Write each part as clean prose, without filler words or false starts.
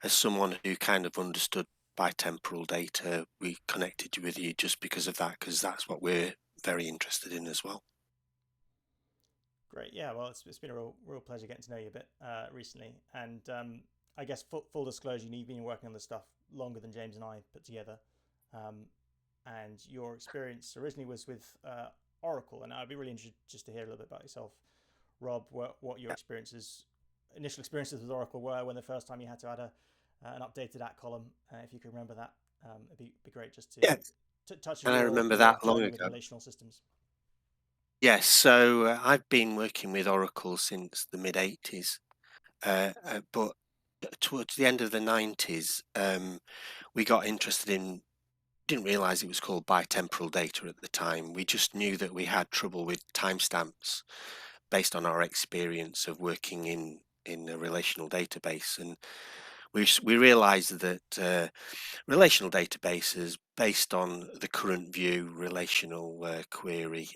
as someone who kind of understood bitemporal data, we connected with you just because of that, because that's what we're very interested in as well. Great. Yeah. Well, it's been a real pleasure getting to know you a bit recently. And I guess full disclosure, you've been working on this stuff longer than James and I put together. Um, and your experience originally was with Oracle. And I'd be really interested just to hear a little bit about yourself, Rob. What your initial experiences with Oracle were when the first time you had to add an updated at column. If you can remember that, it'd be great just Yeah, to touch on and I your remember way that of long journey with ago. relational systems. Yes, so I've been working with Oracle since the mid 80s, but towards the end of the 90s, we got interested in, didn't realize it was called bitemporal data at the time. We just knew that we had trouble with timestamps based on our experience of working in a relational database, and we realized that relational databases based on the current view relational query,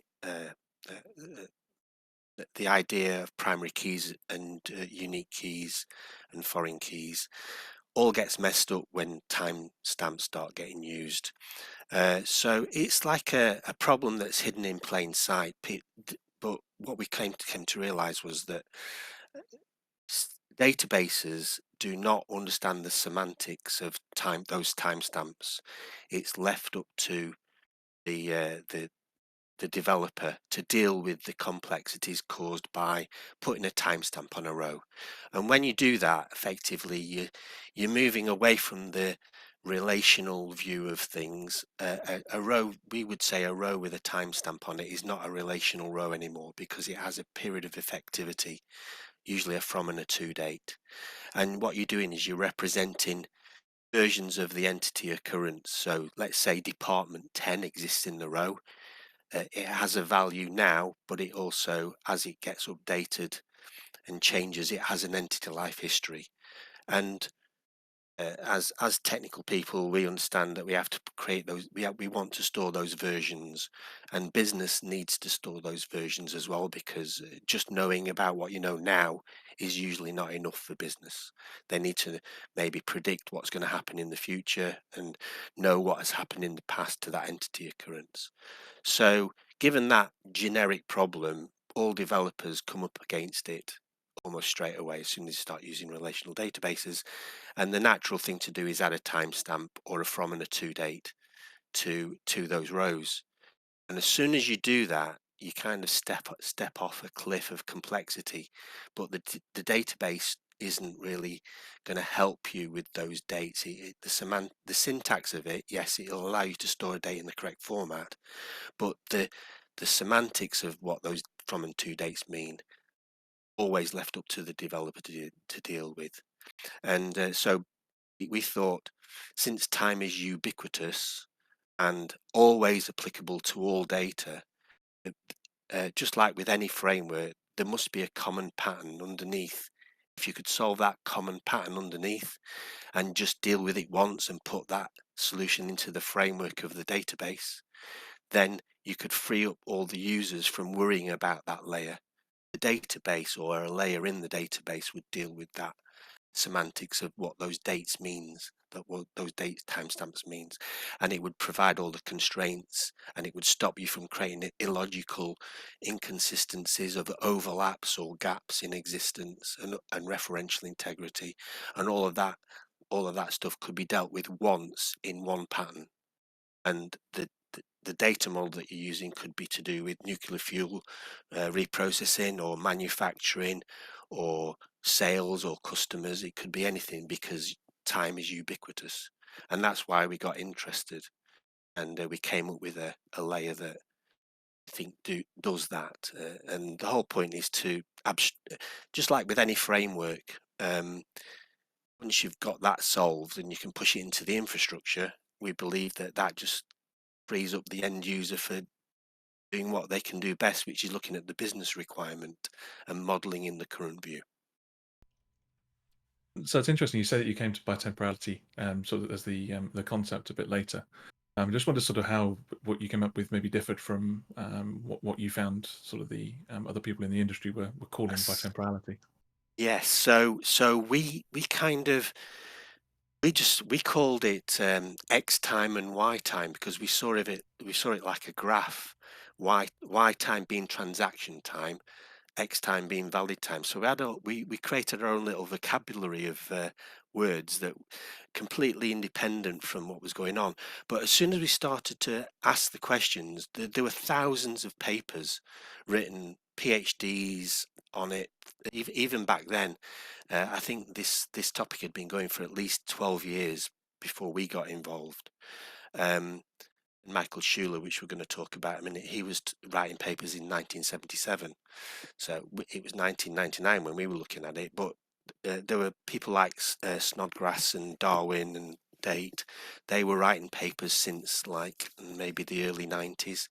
the idea of primary keys and unique keys and foreign keys all gets messed up when timestamps start getting used. So it's like a problem that's hidden in plain sight. But what we came to realize was that databases do not understand the semantics of those timestamps. It's left up to the developer to deal with the complexities caused by putting a timestamp on a row. And when you do that, effectively, you're moving away from the relational view of things. A row, we would say a row with a timestamp on it is not a relational row anymore because it has a period of effectivity, usually a from and a to date. And what you're doing is you're representing versions of the entity occurrence. So let's say department 10 exists in the row. It has a value now, but it also, as it gets updated and changes, it has an entity life history. And as technical people, we understand that we have to create those. We want to store those versions, and business needs to store those versions as well, because just knowing about what you know now is usually not enough for business. They need to maybe predict what's going to happen in the future and know what has happened in the past to that entity occurrence. So, given that generic problem, all developers come up against it almost straight away as soon as you start using relational databases. And the natural thing to do is add a timestamp or a from and a to date to those rows. And as soon as you do that, you kind of step off a cliff of complexity. But the database isn't really going to help you with those dates. The syntax of it, yes, it'll allow you to store a date in the correct format, but the semantics of what those from and to dates mean always left up to the developer to deal with. And so we thought, since time is ubiquitous and always applicable to all data, just like with any framework, there must be a common pattern underneath. If you could solve that common pattern underneath and just deal with it once and put that solution into the framework of the database, then you could free up all the users from worrying about that layer. The database or a layer in the database would deal with that semantics of what those dates means, that what those date timestamps means, and it would provide all the constraints, and it would stop you from creating illogical inconsistencies of overlaps or gaps in existence, and referential integrity, and all of that stuff could be dealt with once in one pattern. And the data model that you're using could be to do with nuclear fuel reprocessing or manufacturing or sales or customers. It could be anything because time is ubiquitous. And that's why we got interested. And we came up with a layer that I think does that. And the whole point is to, just like with any framework, once you've got that solved and you can push it into the infrastructure, we believe that just frees up the end user for doing what they can do best, which is looking at the business requirement and modeling in the current view. So it's interesting you say that you came to bitemporality sort of as the concept a bit later. Just wonder sort of how what you came up with maybe differed from what you found sort of the other people in the industry were calling Yes. bitemporality. Yes, so we kind of We called it X time and Y time because we saw it like a graph. Y time being transaction time, X time being valid time. So we created our own little vocabulary of words that completely independent from what was going on. But as soon as we started to ask the questions, there were thousands of papers written, PhDs on it. Even back then, I think this topic had been going for at least 12 years before we got involved. Michael Schuler, which we're going to talk about in a minute, he was writing papers in 1977. So it was 1999 when we were looking at it, but there were people like Snodgrass and Darwin and Date. They were writing papers since like maybe the early 90s.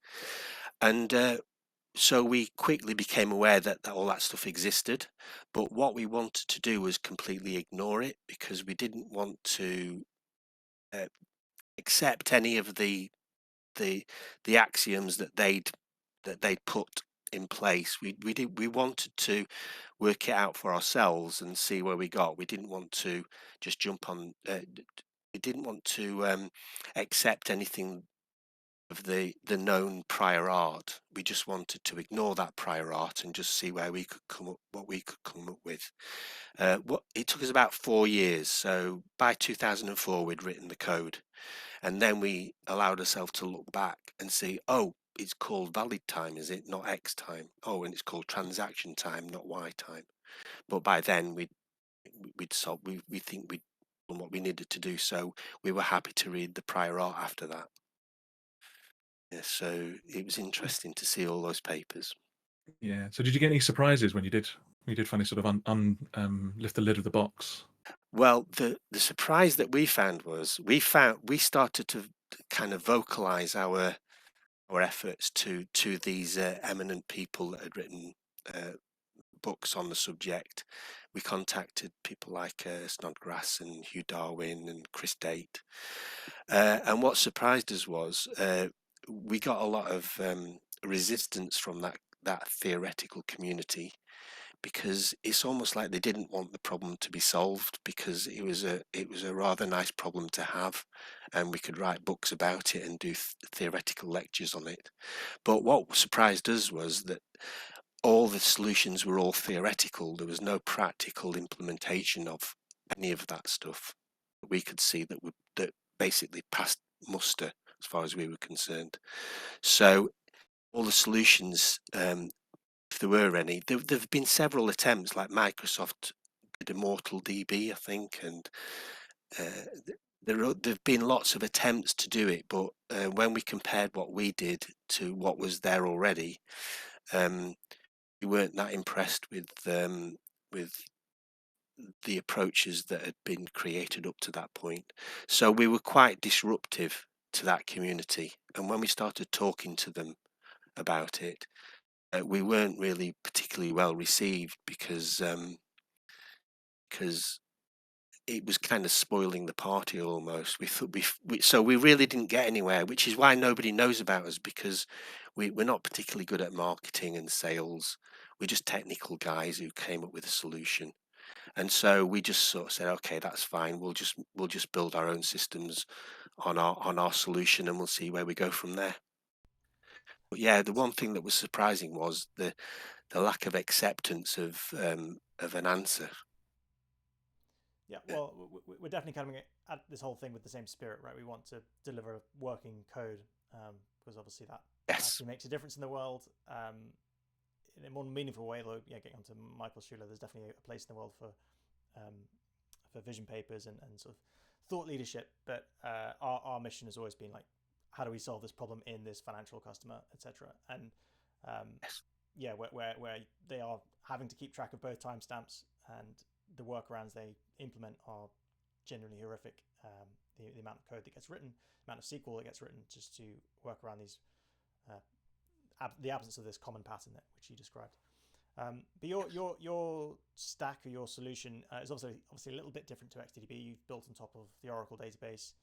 And so we quickly became aware that all that stuff existed. But what we wanted to do was completely ignore it because we didn't want to accept any of the axioms that they'd put in place. We wanted to work it out for ourselves and see where we got. We didn't want to just jump on. We didn't want to accept anything of the known prior art. We just wanted to ignore that prior art and just see where we could come up, what we could come up with. What it took us about 4 years. So by 2004, we'd written the code. And then we allowed ourselves to look back and see, oh, it's called valid time, is it? Not X time. Oh, and it's called transaction time, not Y time. But by then we'd solved, we think we'd done what we needed to do. So we were happy to read the prior art after that. Yeah, so it was interesting to see all those papers. Yeah. So did you get any surprises when you did finally sort of lift the lid of the box? Well, the surprise that we found was we started to kind of vocalize our efforts to these eminent people that had written books on the subject. We contacted people like Snodgrass and Hugh Darwin and Chris Date. And what surprised us was we got a lot of resistance from that theoretical community, because it's almost like they didn't want the problem to be solved, because it was a rather nice problem to have, and we could write books about it and do theoretical lectures on it. But what surprised us was that all the solutions were all theoretical. There was no practical implementation of any of that stuff that we could see that basically passed muster as far as we were concerned. So all the solutions, if there were any, there've been several attempts, like Microsoft did Immortal DB, I think, and there've been lots of attempts to do it, but when we compared what we did to what was there already, we weren't that impressed with the approaches that had been created up to that point. So we were quite disruptive to that community, and when we started talking to them about it, we weren't really particularly well received, because it was kind of spoiling the party almost. We thought so we really didn't get anywhere, which is why nobody knows about us, because we're not particularly good at marketing and sales. We're just technical guys who came up with a solution. And so we just sort of said, okay, that's fine. We'll just build our own systems on our solution, and we'll see where we go from there. But yeah, the one thing that was surprising was the lack of acceptance of an answer. Yeah, well, we're definitely coming at this whole thing with the same spirit, right? We want to deliver working code, because obviously that Yes. actually makes a difference in the world, in a more meaningful way. Though, yeah, getting onto Michael Schuler, there's definitely a place in the world for vision papers and sort of thought leadership. But our mission has always been like, how do we solve this problem in this financial customer, etc. And Yes. yeah, where they are having to keep track of both timestamps, and the workarounds they implement are genuinely horrific. The amount of code that gets written, the amount of SQL that gets written just to work around these, the absence of this common pattern which you described. But your stack or your solution is obviously a little bit different to XTDB. You've built on top of the Oracle database,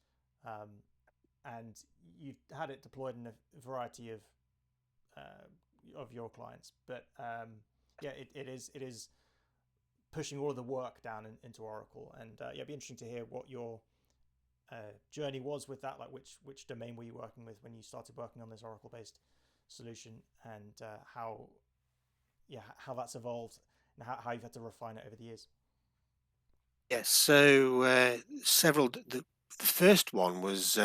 and you've had it deployed in a variety of your clients. But yeah, it is pushing all of the work down into Oracle. And yeah, it'd be interesting to hear what your journey was with that? Like which domain were you working with when you started working on this Oracle based solution, and how that's evolved and how you've had to refine it over the years? Yes, so the first one was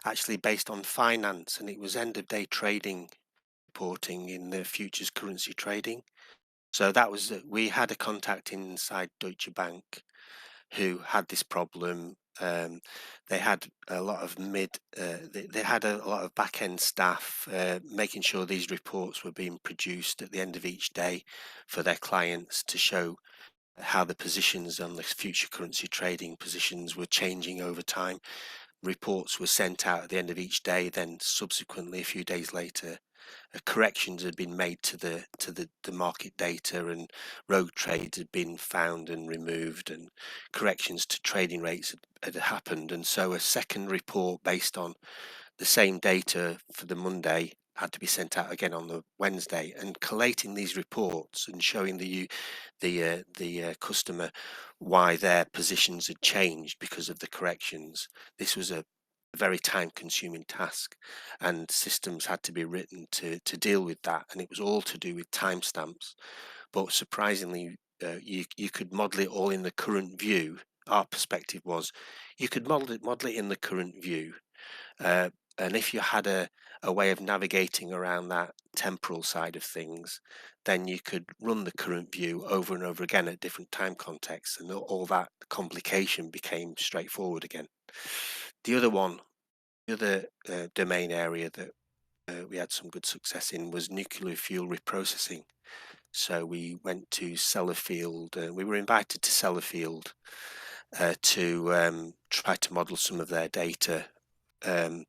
actually based on finance, and it was end of day trading reporting in the futures currency trading. So that was we had a contact inside Deutsche Bank who had this problem. They had a lot of they had a lot of back end staff making sure these reports were being produced at the end of each day for their clients to show how the positions on the future currency trading positions were changing over time. Reports were sent out at the end of each day, then subsequently a few days later corrections had been made to the market data, and rogue trades had been found and removed, and corrections to trading rates had happened. And so a second report based on the same data for the Monday had to be sent out again on the Wednesday, and collating these reports and showing the customer why their positions had changed because of the corrections. This was a very time consuming task, and systems had to be written to deal with that, and it was all to do with timestamps. But surprisingly, you could model it all in the current view. Our perspective was you could model it in the current view, uh, and if you had a way of navigating around that temporal side of things, then you could run the current view over and over again at different time contexts, and all that complication became straightforward again. The other one, the other domain area that we had some good success in was nuclear fuel reprocessing. So we went to Sellafield. We were invited to Sellafield to try to model some of their data um,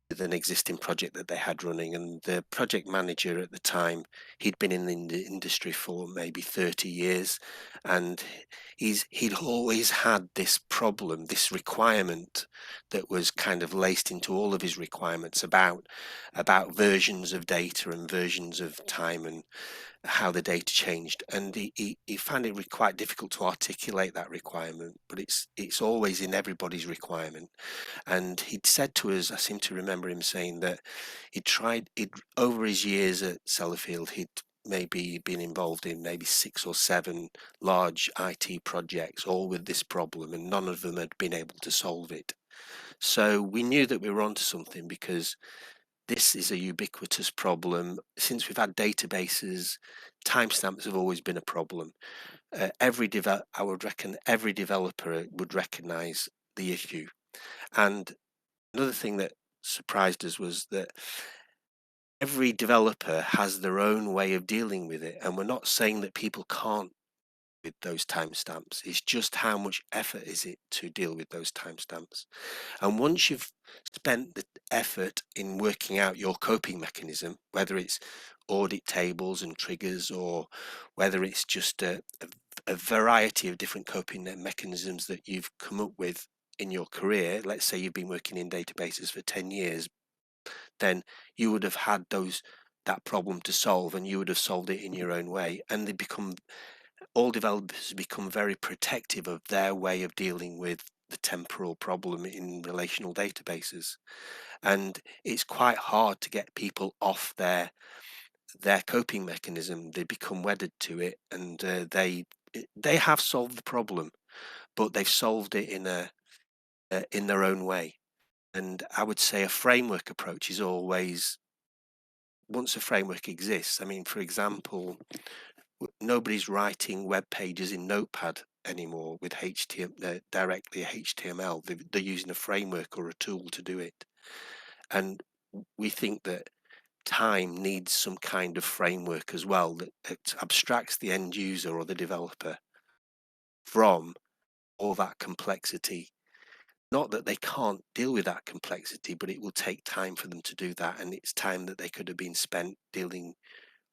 with an existing project that they had running. And the project manager at the time, he'd been in the industry for maybe 30 years, and he'd always had this problem, this requirement that was kind of laced into all of his requirements about versions of data and versions of time and how the data changed. And he found it quite difficult to articulate that requirement, but it's always in everybody's requirement. And he'd said to us, I seem to remember him saying that over his years at Sellafield, he'd maybe been involved in maybe 6 or 7 large IT projects, all with this problem, and none of them had been able to solve it. So we knew that we were onto something, because this is a ubiquitous problem. Since we've had databases, timestamps have always been a problem. I would reckon every developer would recognize the issue. And another thing that surprised us was that every developer has their own way of dealing with it. And we're not saying that people can't with those timestamps. It's just how much effort is it to deal with those timestamps. And once you've spent the effort in working out your coping mechanism, whether it's audit tables and triggers, or whether it's just a variety of different coping mechanisms that you've come up with in your career, let's say you've been working in databases for 10 years, then you would have had that problem to solve, and you would have solved it in your own way. And all developers become very protective of their way of dealing with the temporal problem in relational databases. And it's quite hard to get people off their coping mechanism. They become wedded to it, and they have solved the problem, but they've solved it in their own way. And I would say a framework approach is always, once a framework exists, I mean, for example, nobody's writing web pages in Notepad anymore with HTML, directly HTML. They're using a framework or a tool to do it. And we think that time needs some kind of framework as well that abstracts the end user or the developer from all that complexity. Not that they can't deal with that complexity, but it will take time for them to do that, and it's time that they could have been spent dealing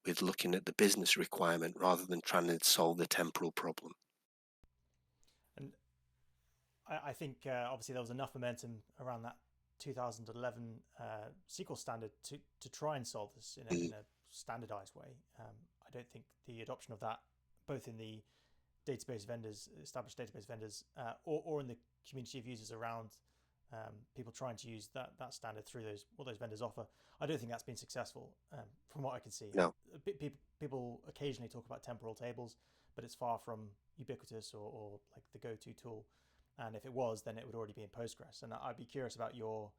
with looking at the business requirement rather than trying to solve the temporal problem. And I think obviously there was enough momentum around that 2011 SQL standard to try and solve this in a standardized way. I don't think the adoption of that, both in the database vendors, established database vendors, or in the community of users around people trying to use that standard through what those vendors offer. I don't think that's been successful from what I can see. No. People occasionally talk about temporal tables, but it's far from ubiquitous or like the go-to tool. And if it was, then it would already be in Postgres. And I'd be curious about your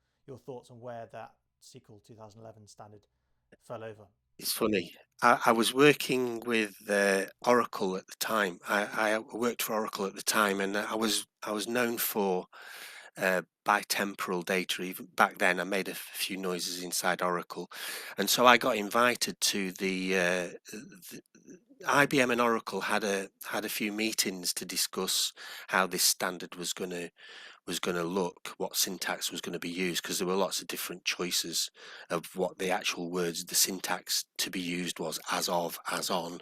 thoughts on where that SQL 2011 standard fell over. It's funny. I was working with Oracle at the time. I worked for Oracle at the time, and I was known for bitemporal data. Even back then, I made a few noises inside Oracle, and so I got invited to the IBM and Oracle had a few meetings to discuss how this standard was going to look, what syntax was going to be used, because there were lots of different choices of what the actual words, the syntax to be used was as of, as on,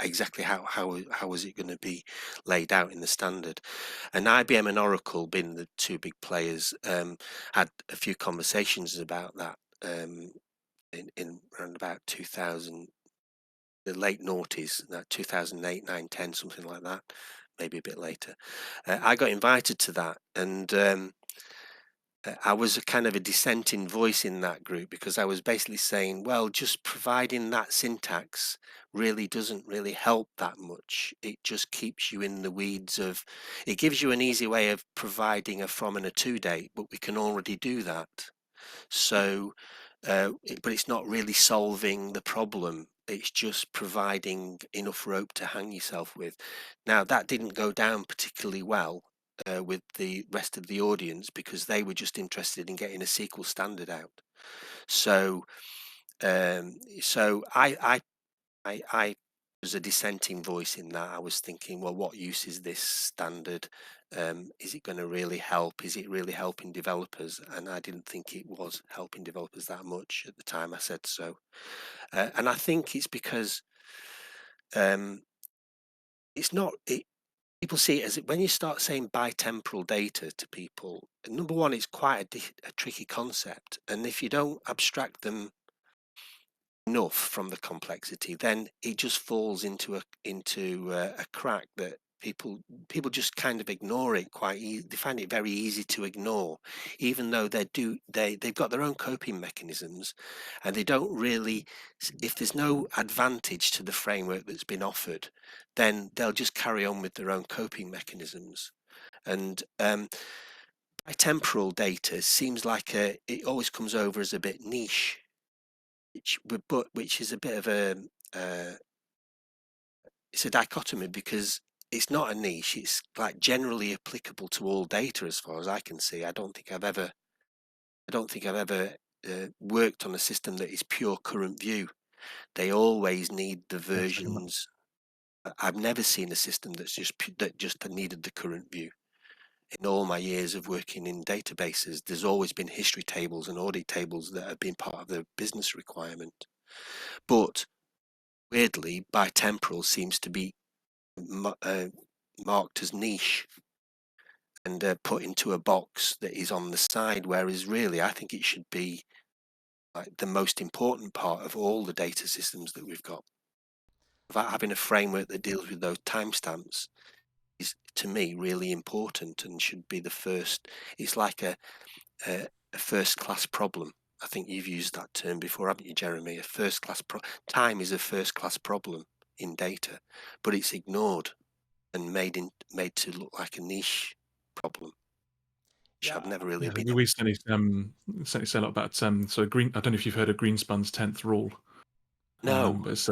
exactly how was it going to be laid out in the standard. And IBM and Oracle, being the two big players, had a few conversations about that in around about 2000. The late noughties, that 2008, 9, 10, something like that, maybe a bit later. I got invited to that, and I was a kind of a dissenting voice in that group, because I was basically saying, well, just providing that syntax really doesn't really help that much. It just keeps you in the weeds of, it gives you an easy way of providing a from and a to date, but we can already do that. So, but it's not really solving the problem. It's just providing enough rope to hang yourself with. Now, that didn't go down particularly well with the rest of the audience, because they were just interested in getting a SQL standard out. So, I was a dissenting voice in that. I was thinking, well, what use is this standard? Is it going to really help? Is it really helping developers? And I didn't think it was helping developers that much at the time I said so. And I think it's because it's not. People see it as, when you start saying bitemporal data to people, number one, it's quite a tricky concept, and if you don't abstract them enough from the complexity, then it just falls into a crack that people just kind of ignore it quite easy. They find it very easy to ignore, even though they've got their own coping mechanisms, and they don't really, if there's no advantage to the framework that's been offered, then they'll just carry on with their own coping mechanisms. And bitemporal data seems like it always comes over as a bit niche, which is a bit of it's a dichotomy, because it's not a niche. It's like generally applicable to all data, as far as I can see. I don't think I've ever worked on a system that is pure current view. They always need the versions. I've never seen a system that just needed the current view. In all my years of working in databases, there's always been history tables and audit tables that have been part of the business requirement. But weirdly, bitemporal seems to be marked as niche and put into a box that is on the side, whereas really I think it should be like the most important part of all the data systems that we've got. Having a framework that deals with those timestamps is, to me, really important and should be the first. It's like a first-class problem. I think you've used that term before, haven't you, Jeremy? A first-class time is a first-class problem in data, but it's ignored and made to look like a niche problem, which I've never really been. We certainly say a lot about so green. I don't know if you've heard of Greenspan's 10th rule. No. But it's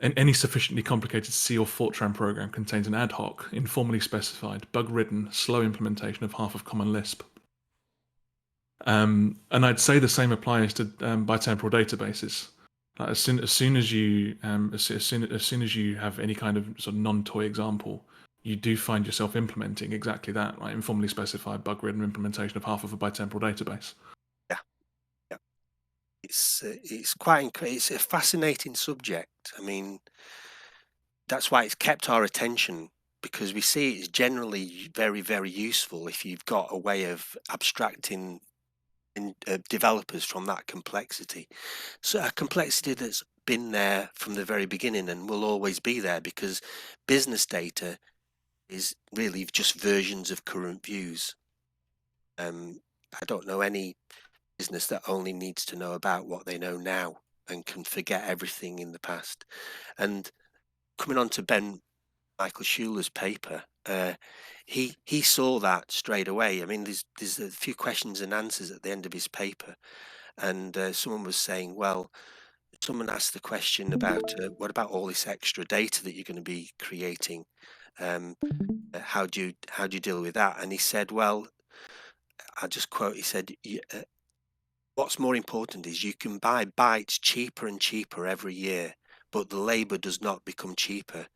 any sufficiently complicated C or Fortran program contains an ad hoc, informally specified, bug-ridden, slow implementation of half of Common Lisp. And I'd say the same applies to bitemporal databases. Like as soon as you have any kind of sort of non-toy example, you do find yourself implementing exactly that, right? Informally specified, bug-ridden implementation of half of a bitemporal database. Yeah. It's it's a fascinating subject. I mean, that's why it's kept our attention, because we see it's generally very, very useful if you've got a way of abstracting developers from that complexity. So a complexity that's been there from the very beginning and will always be there, because business data is really just versions of current views. I don't know any business that only needs to know about what they know now and can forget everything in the past. And coming on to Michael Schuler's paper, he saw that straight away. I mean, there's a few questions and answers at the end of his paper, and someone was saying, well, someone asked the question about what about all this extra data that you're going to be creating? How do you deal with that? And he said, well, I just quote, he said, what's more important is you can buy bytes cheaper and cheaper every year, but the labor does not become cheaper.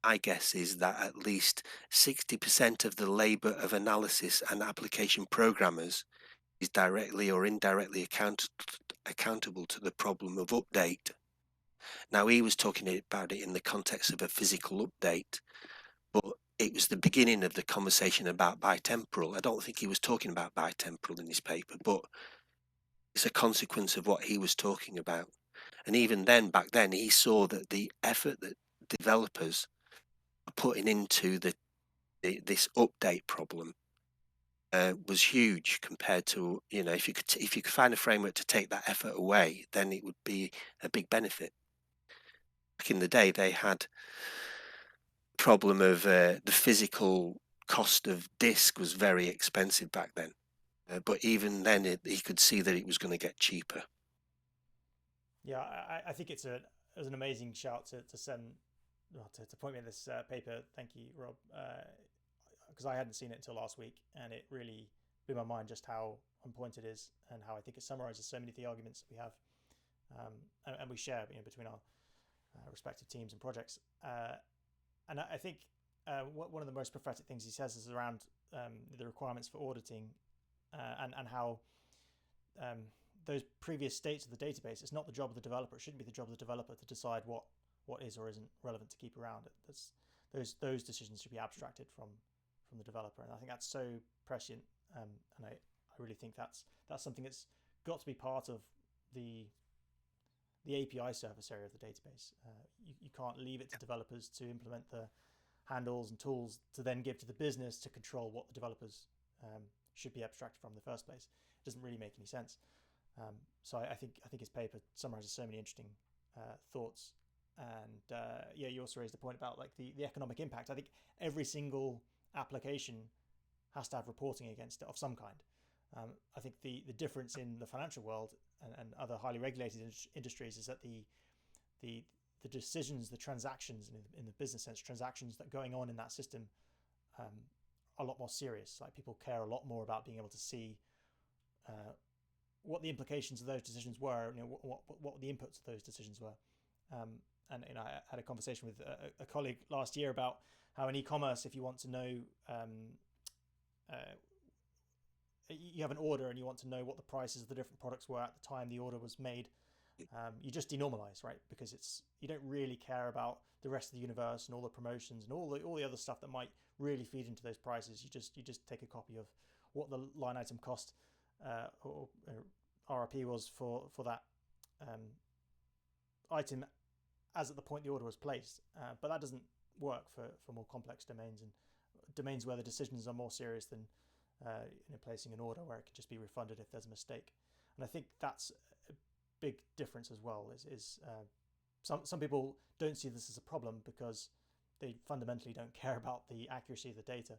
My guess is that at least 60% of the labor of analysis and application programmers is directly or indirectly accountable to the problem of update. Now, he was talking about it in the context of a physical update, but it was the beginning of the conversation about bitemporal. I don't think he was talking about bitemporal in his paper, but it's a consequence of what he was talking about. And even then, back then, he saw that the effort that developers are putting into this update problem was huge compared to, if you could find a framework to take that effort away, then it would be a big benefit. Back in the day, they had the problem of the physical cost of disk was very expensive back then. But even then, he could see that it was going to get cheaper. Yeah, I think it was an amazing shout to send, to point me at this paper. Thank you, Rob, because I hadn't seen it until last week, and it really blew my mind just how on point it is, and how I think it summarizes so many of the arguments that we have, and we share, between our respective teams and projects. And I think one of the most prophetic things he says is around the requirements for auditing, and how those previous states of the database, it's not the job of the developer. It shouldn't be the job of the developer to decide what is or isn't relevant to keep around. Those decisions should be abstracted from the developer, and I think that's so prescient. And I really think that's something that's got to be part of the API surface area of the database. You can't leave it to developers to implement the handles and tools to then give to the business to control what the developers should be abstracted from in the first place. It doesn't really make any sense. So I think his paper summarizes so many interesting thoughts. And you also raised the point about like the economic impact. I think every single application has to have reporting against it of some kind. I think the difference in the financial world and other highly regulated industries is that the decisions, the transactions in the business sense, transactions that are going on in that system are a lot more serious. Like, people care a lot more about being able to see what the implications of those decisions were, what the inputs of those decisions were. And I had a conversation with a colleague last year about how in e-commerce, if you want to know, you have an order and you want to know what the prices of the different products were at the time the order was made, you just denormalize, right? Because you don't really care about the rest of the universe and all the promotions and all the other stuff that might really feed into those prices. You just take a copy of what the line item cost or RRP was for that item as at the point the order was placed. But that doesn't work for more complex domains, and domains where the decisions are more serious than placing an order where it can just be refunded if there's a mistake. And I think that's a big difference as well. Is some people don't see this as a problem because they fundamentally don't care about the accuracy of the data.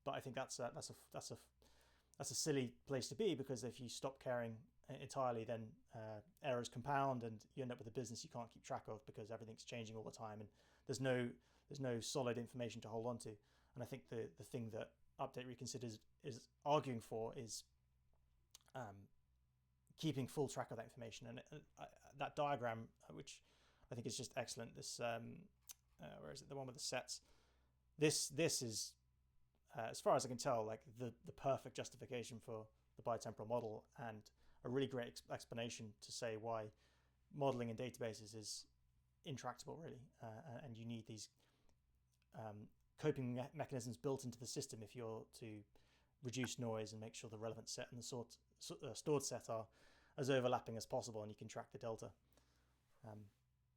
But I think that's a silly place to be, because if you stop caring entirely, then errors compound and you end up with a business you can't keep track of because everything's changing all the time and there's no solid information to hold on to. And I think the thing that Update Reconsidered is arguing for is keeping full track of that information. And that diagram, which I think is just excellent, this where is it, the one with the sets, this is as far as I can tell, like the perfect justification for the bitemporal model, and a really great explanation to say why modeling in databases is intractable, really, and you need these coping mechanisms built into the system if you're to reduce noise and make sure the relevant set and the stored set are as overlapping as possible, and you can track the delta.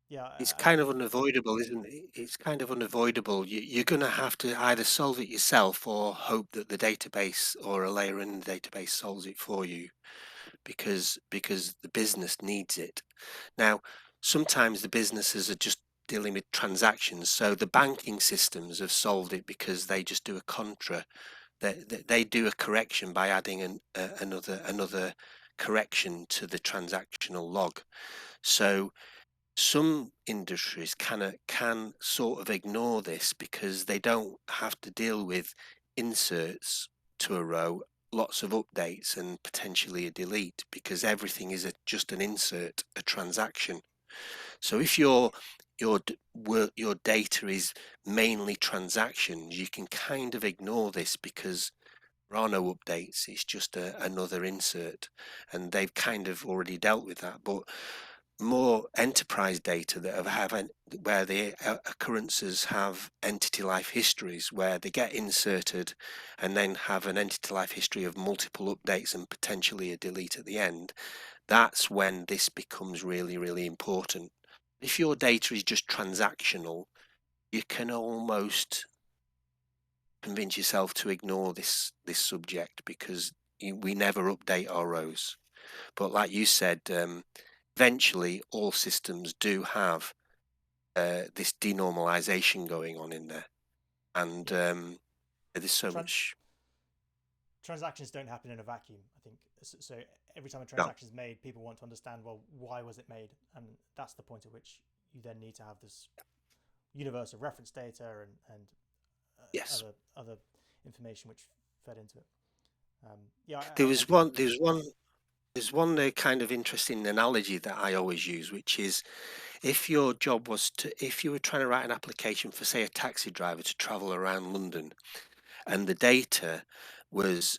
Yeah, It's kind of unavoidable, isn't it? It's kind of unavoidable. You're going to have to either solve it yourself or hope that the database or a layer in the database solves it for you, because the business needs it. Now, sometimes the businesses are just dealing with transactions. So the banking systems have solved it because they just do a contra. They do a correction by adding another correction to the transactional log. So some industries can sort of ignore this because they don't have to deal with inserts to a row, lots of updates, and potentially a delete, because everything is just an insert, a transaction. So if your data is mainly transactions, you can kind of ignore this because there are no updates. It's just another insert, and they've kind of already dealt with that. But more enterprise data that where the occurrences have entity life histories, where they get inserted and then have an entity life history of multiple updates and potentially a delete at the end, that's when this becomes really, really important. If your data is just transactional, you can almost convince yourself to ignore this subject because we never update our rows. But like you said, eventually all systems do have this denormalization going on in there, and there's so much. Transactions don't happen in a vacuum, I think. So every time a No. transaction is made, people want to understand, well, why was it made? And that's the point at which you then need to have this universe of reference data and Yes. other information which fed into it. Yeah, There's one kind of interesting analogy that I always use, which is if your job was if you were trying to write an application for, say, a taxi driver to travel around London, and the data was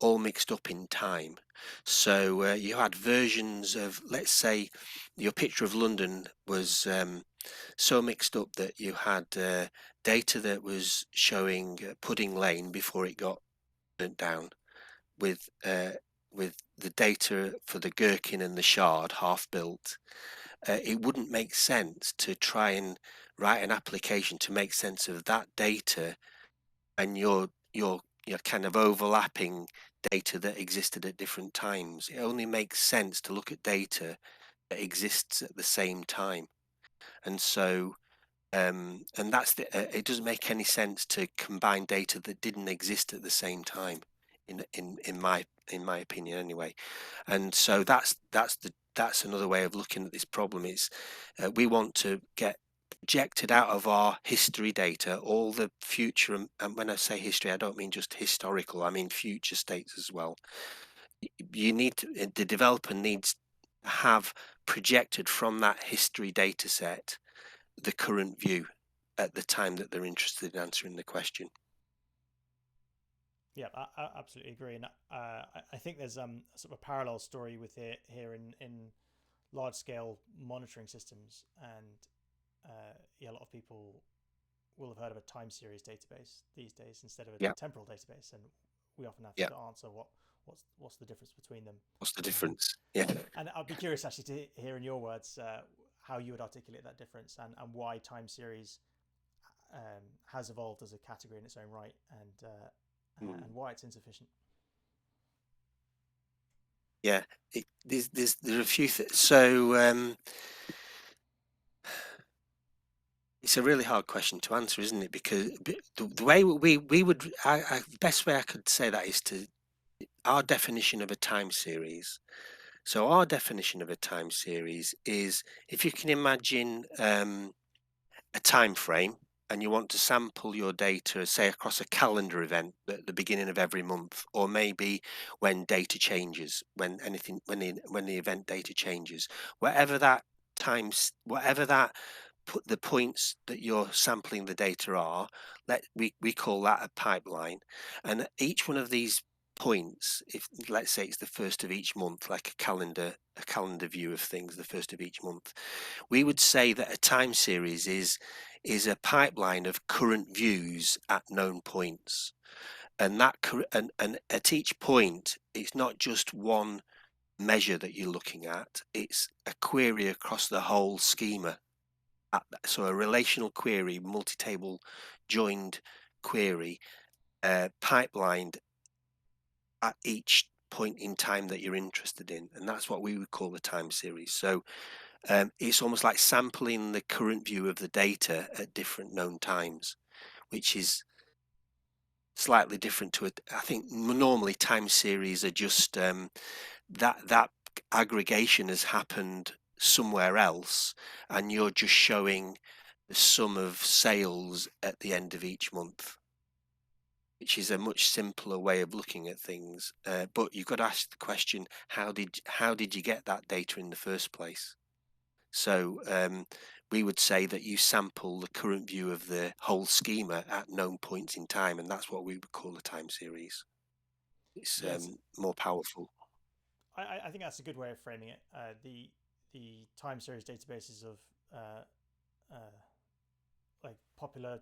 all mixed up in time. So you had versions of, let's say, your picture of London was so mixed up that you had data that was showing Pudding Lane before it got burnt down, with the data for the Gherkin and the Shard half built. It wouldn't make sense to try and write an application to make sense of that data and your kind of overlapping data that existed at different times. It only makes sense to look at data that exists at the same time. And so and that's it doesn't make any sense to combine data that didn't exist at the same time, in my opinion anyway. And so that's another way of looking at this problem. Is we want to get projected out of our history data all the future, and when I say history, I don't mean just historical, I mean future states as well. You need to, the developer needs to have projected from that history data set the current view at the time that they're interested in answering the question. Yeah, I absolutely agree, and I think there's sort of a parallel story with it here in large scale monitoring systems, and yeah, a lot of people will have heard of a time series database these days instead of a temporal database, and we often have to answer what's the difference between them. What's the difference? Yeah. And I'd be curious actually to hear in your words how you would articulate that difference, and why time series has evolved as a category in its own right, and why it's insufficient. Yeah, there are a few things. So it's a really hard question to answer, isn't it? Because the way we would, the best way I could say that is to our definition of a time series. So our definition of a time series is, if you can imagine a time frame, and you want to sample your data, say across a calendar event at the beginning of every month, or maybe when data changes, when the event data changes, whatever that the points that you're sampling the data are, we call that a pipeline. And each one of these points, if let's say it's the first of each month, like a calendar view of things, the first of each month, we would say that a time series is a pipeline of current views at known points. and and at each point, it's not just one measure that you're looking at, it's a query across the whole schema. So a relational query, multi-table joined query, pipelined at each point in time that you're interested in, and that's what we would call the time series. So it's almost like sampling the current view of the data at different known times, which is slightly different to it. I think normally time series are just that aggregation has happened somewhere else, and you're just showing the sum of sales at the end of each month, which is a much simpler way of looking at things. But you've got to ask the question: how did you get that data in the first place? So we would say that you sample the current view of the whole schema at known points in time, and that's what we would call a time series. It's Yes, more powerful. I think that's a good way of framing it. The time series databases of like popular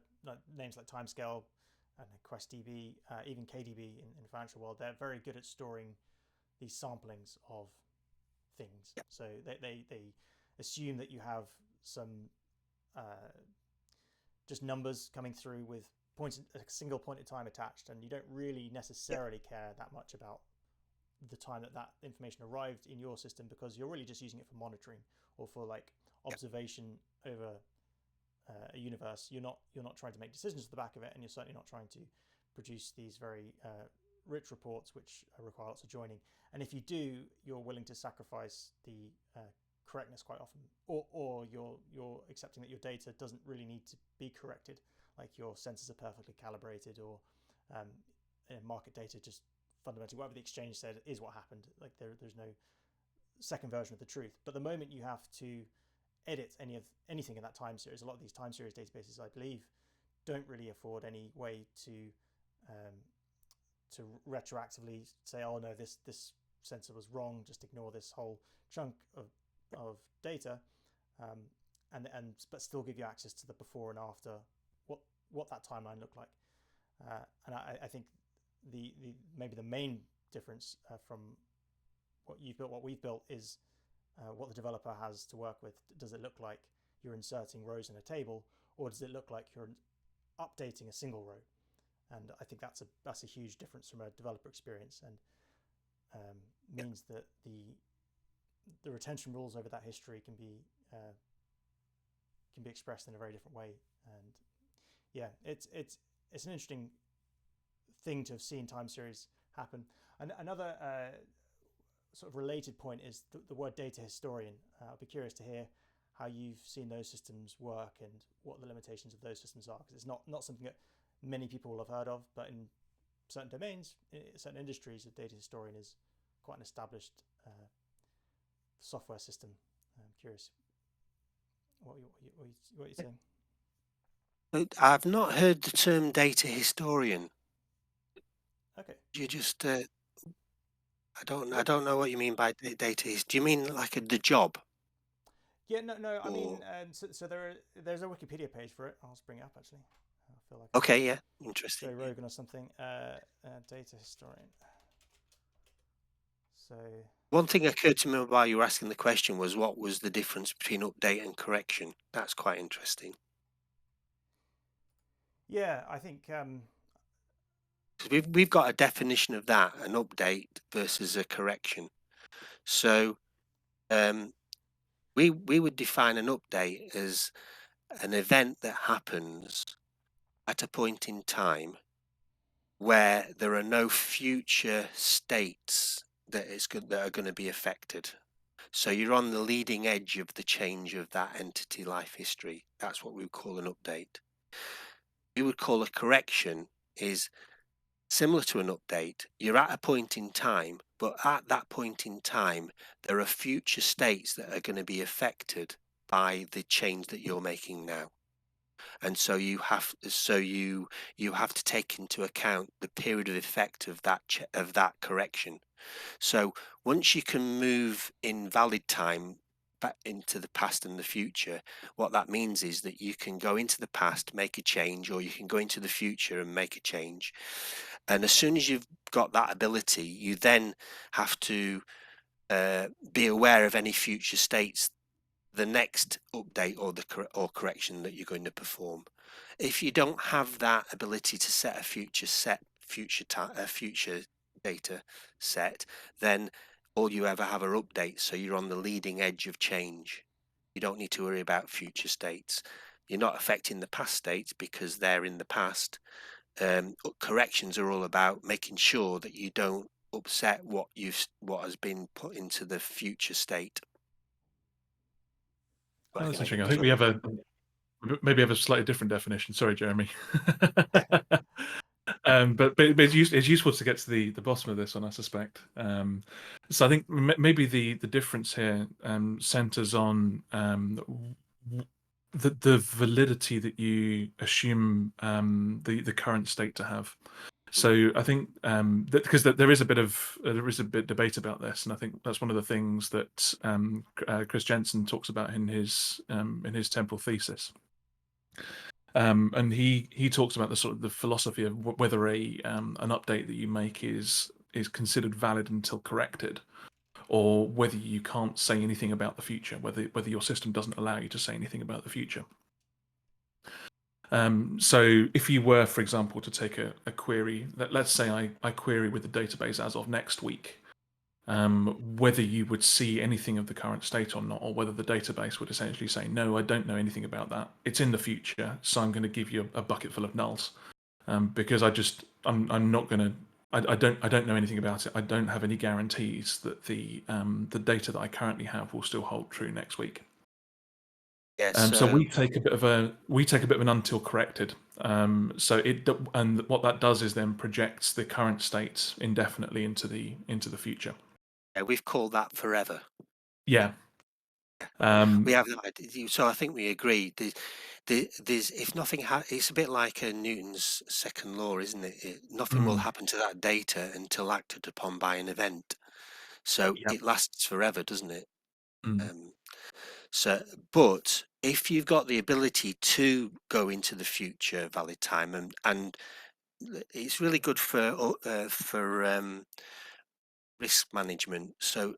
names like Timescale and QuestDB, even KDB in the financial world, they're very good at storing these samplings of things. Yep. So they assume that you have some just numbers coming through with a single point in time attached, and you don't really necessarily care that much about the time that information arrived in your system, because you're really just using it for monitoring or for like observation over a universe. You're not trying to make decisions at the back of it, and you're certainly not trying to produce these very rich reports which require lots of joining. And if you do, you're willing to sacrifice the correctness quite often, or you're accepting that your data doesn't really need to be corrected, like your sensors are perfectly calibrated, or market data just fundamentally whatever the exchange said is what happened. Like there's no second version of the truth. But the moment you have to edit anything in that time series, a lot of these time series databases, I believe, don't really afford any way to retroactively say, oh no, this sensor was wrong, just ignore this whole chunk of data, but still give you access to the before and after, what that timeline looked like. And I think the maybe the main difference from what you've built, what we've built, is what the developer has to work with. Does it look like you're inserting rows in a table, or does it look like you're updating a single row? And I think that's a huge difference from a developer experience, and means that the retention rules over that history can be expressed in a very different way. And yeah, it's an interesting thing to have seen time series happen. And another sort of related point is the word data historian. I'll be curious to hear how you've seen those systems work and what the limitations of those systems are, because it's not something that many people will have heard of, but in certain domains, in certain industries, a data historian is quite an established software system. I'm curious what you're saying. I've not heard the term data historian. Okay. You just I don't know what you mean by data. Do you mean like the job? Yeah, no. I mean, so there's a Wikipedia page for it. I'll just bring it up actually. I feel like Okay, yeah, interesting. Joe Rogan or something. Data historian. So one thing occurred to me while you were asking the question was, what was the difference between update and correction? That's quite interesting. Yeah, I think we've got a definition of that, an update versus a correction. So we would define an update as an event that happens at a point in time where there are no future states that are going to be affected. So you're on the leading edge of the change of that entity life history. That's what we would call an update. We would call a correction is similar to an update. You're at a point in time, but at that point in time, there are future states that are going to be affected by the change that you're making now. And so you have to take into account the period of effect of that correction. So once you can move in valid time back into the past and the future, what that means is that you can go into the past, make a change, or you can go into the future and make a change. And as soon as you've got that ability, you then have to be aware of any future states, the next update or or correction that you're going to perform. If you don't have that ability to set a future data set, then all you ever have are updates. So you're on the leading edge of change. You don't need to worry about future states. You're not affecting the past states because they're in the past. Corrections are all about making sure that you don't upset what has been put into the future state. Oh, that's interesting. I think we have maybe have a slightly different definition. Sorry, Jeremy. But it's useful to get to the bottom of this one, I suspect. So I think maybe the difference here centers on the validity that you assume the current state to have. So I think that because there is a bit debate about this, and I think that's one of the things that Chris Jensen talks about in his temporal thesis. And he talks about the sort of the philosophy of whether an update that you make is considered valid until corrected, or whether you can't say anything about the future, whether your system doesn't allow you to say anything about the future. So if you were, for example, to take a query, let's say I query with the database as of next week, whether you would see anything of the current state or not, or whether the database would essentially say, no, I don't know anything about that. It's in the future, so I'm going to give you a bucket full of nulls, because I'm not going to. I don't know anything about it. I don't have any guarantees that the data that I currently have will still hold true next week. Yes. So we take a bit of an until corrected. And what that does is then projects the current state indefinitely into the future. Yeah, we've called that forever. Yeah. We have that. So I think we agree. There's if nothing it's a bit like Newton's second law, isn't it? Nothing will happen to that data until acted upon by an event. So Yeah. it lasts forever, doesn't it? But if you've got the ability to go into the future valid time, and it's really good for risk management,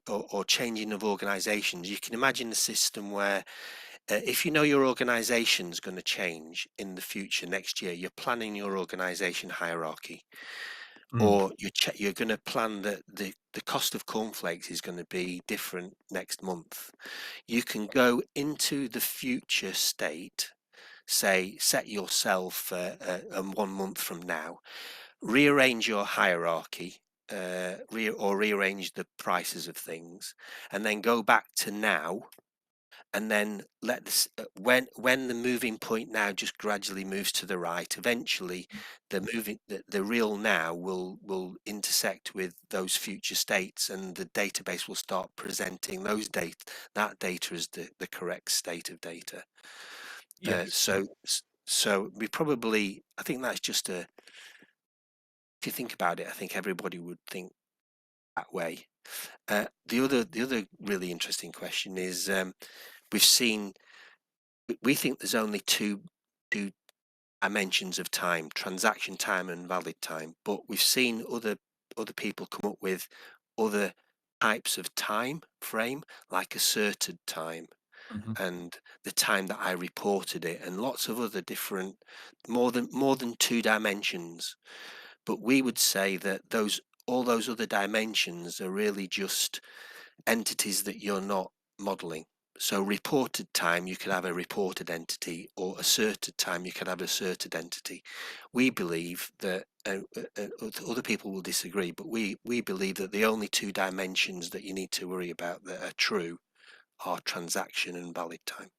or changing of organizations. You can imagine a system where if you know your organization's going to change in the future next year, you're planning your organization hierarchy, or you're going to plan that the cost of cornflakes is going to be different next month. You can go into the future state, say set yourself 1 month from now, rearrange your hierarchy, rearrange the prices of things, and then go back to now, and then let this when the moving point now just gradually moves to the right, eventually the real now will intersect with those future states, and the database will start presenting that data as the correct state of data. Yes. So we probably, I think that's just if you think about it, I think everybody would think that way. The other really interesting question is, we think there's only two dimensions of time: transaction time and valid time. But we've seen other people come up with other types of time frame, like asserted time, and the time that I reported it, and lots of other different, more than 2 dimensions. But we would say that all those other dimensions are really just entities that you're not modeling. So reported time, you could have a reported entity, or asserted time, you could have an asserted entity. We believe that other people will disagree, but we believe that the only 2 dimensions that you need to worry about that are true are transaction and valid time.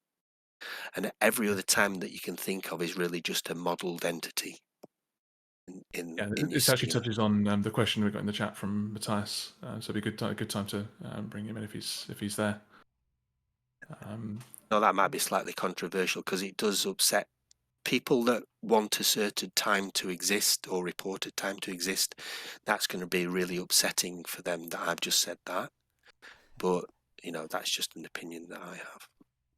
And every other time that you can think of is really just a modeled entity. This actually touches on the question we got in the chat from Matthias, so it'd be a good time to bring him in if he's there. No, that might be slightly controversial because it does upset people that want asserted time to exist or reported time to exist. That's going to be really upsetting for them that I've just said that. But that's just an opinion that I have.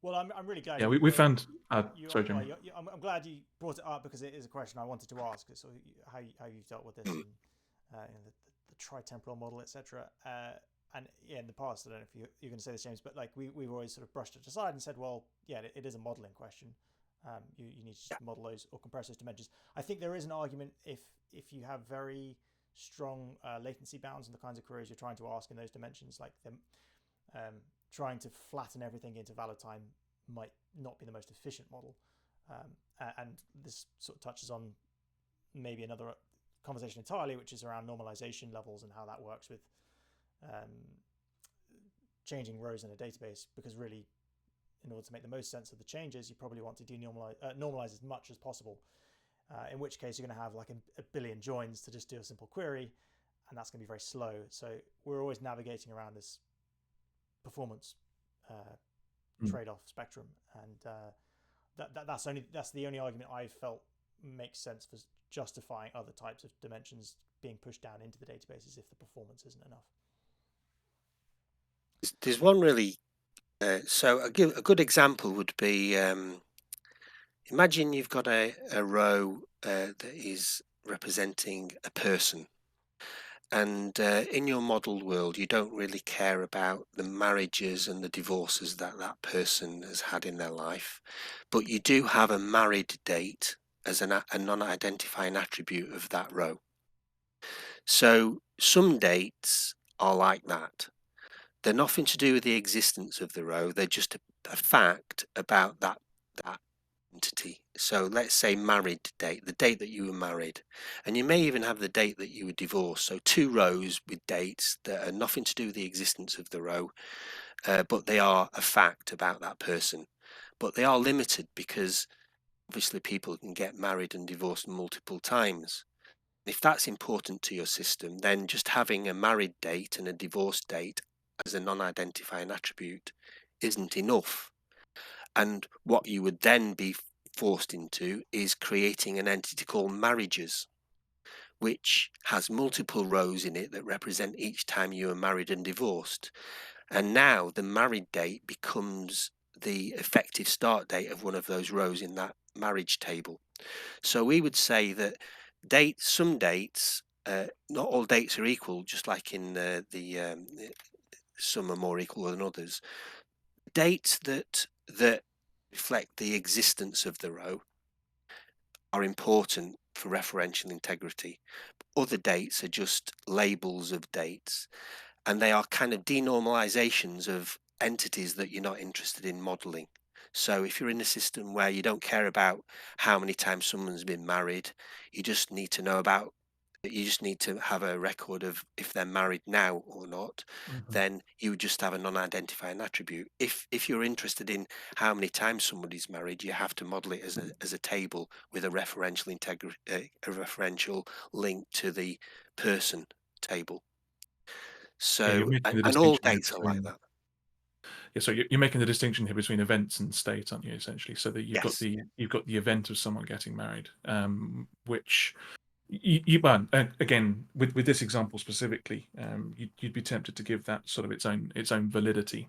Well, I'm really glad Yeah, we found. Sorry, Jimmy. I'm glad you brought it up because it is a question I wanted to ask. Sort of how you've dealt with this and the tritemporal model, etc. And yeah, in the past, I don't know if you're going to say this, James, but like we've always sort of brushed it aside and said, well, yeah, it is a modeling question. You need to just model those or compress those dimensions. I think there is an argument if you have very strong latency bounds on the kinds of queries you're trying to ask in those dimensions, like them trying to flatten everything into valid time might not be the most efficient model. And this sort of touches on maybe another conversation entirely, which is around normalization levels and how that works with changing rows in a database. Because really, in order to make the most sense of the changes, you probably want to normalize as much as possible. In which case, you're going to have like a billion joins to just do a simple query, and that's going to be very slow. So we're always navigating around this performance trade-off spectrum, and that's the only argument I felt makes sense for justifying other types of dimensions being pushed down into the databases if the performance isn't enough. There's one really. So a good example would be, imagine you've got a row that is representing a person. And in your model world, you don't really care about the marriages and the divorces that that person has had in their life, but you do have a married date as a non-identifying attribute of that row. So some dates are like that. They're nothing to do with the existence of the row. They're just a fact about that entity. So let's say married date, the date that you were married, and you may even have the date that you were divorced. So two rows with dates that are nothing to do with the existence of the row, but they are a fact about that person. But they are limited because obviously people can get married and divorced multiple times. If that's important to your system, then just having a married date and a divorced date as a non-identifying attribute isn't enough. And what you would then be forced into is creating an entity called marriages, which has multiple rows in it that represent each time you were married and divorced. And now the married date becomes the effective start date of one of those rows in that marriage table. So we would say that some dates, not all dates are equal, just like in some are more equal than others. Dates that reflect the existence of the row are important for referential integrity. Other dates are just labels of dates, and they are kind of denormalizations of entities that you're not interested in modeling. So if you're in a system where you don't care about how many times someone's been married, you just need to have a record of if they're married now or not, then you would just have a non-identifying attribute. If you're interested in how many times somebody's married, you have to model it as a table with a referential a referential link to the person table. Yeah, you're So making the and all distinction here dates are like that. Yeah, so you're making the distinction here between events and state, aren't you? Essentially, so that you've got Yes. the event of someone getting married, which again with this example specifically, you'd be tempted to give that sort of its own validity,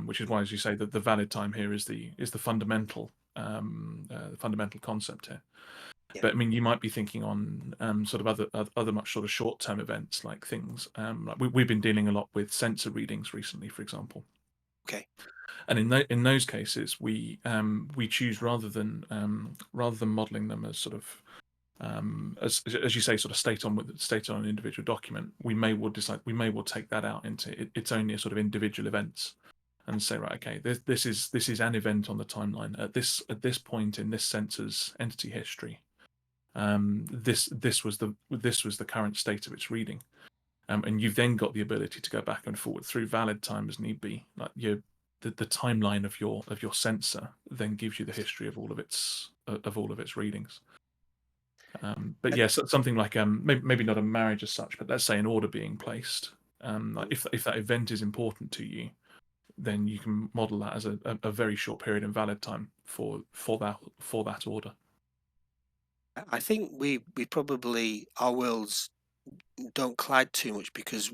which is why, as you say, that the valid time here is the fundamental concept here. Yeah. But I mean, you might be thinking on sort of other much sort of short-term events, like things like we've been dealing a lot with sensor readings recently, for example. Okay. And in those cases, we choose rather than modeling them as sort of as you say, sort of state on an individual document, we may well take that out into its own sort of individual events, and say, right, okay, this is an event on the timeline at this point in this sensor's entity history. This was the current state of its reading, and you've then got the ability to go back and forward through valid time as need be. Like the timeline of your sensor then gives you the history of all of its readings. But yes, something like maybe not a marriage as such, but let's say an order being placed. Like if that event is important to you, then you can model that as a very short period in valid time for that order. I think we probably, our worlds don't collide too much because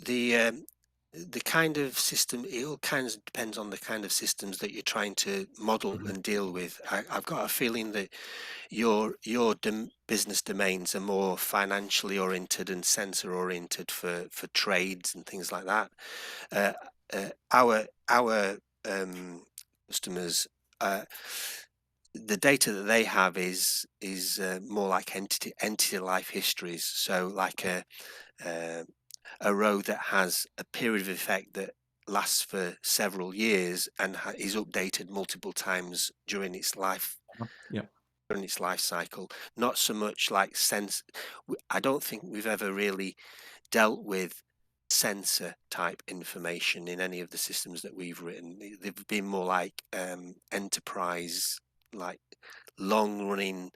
the the kind of system, it all kind of depends on the kind of systems that you're trying to model and deal with. I've got a feeling that your business domains are more financially oriented and sensor oriented for trades and things like that. Uh, our customers, the data that they have is more like entity life histories. So like uh, a row that has a period of effect that lasts for several years and is updated multiple times during its life Yeah. during its life cycle. Not so much like sense. I don't think we've ever really dealt with sensor type information in any of the systems that we've written. They've been more like enterprise, like long running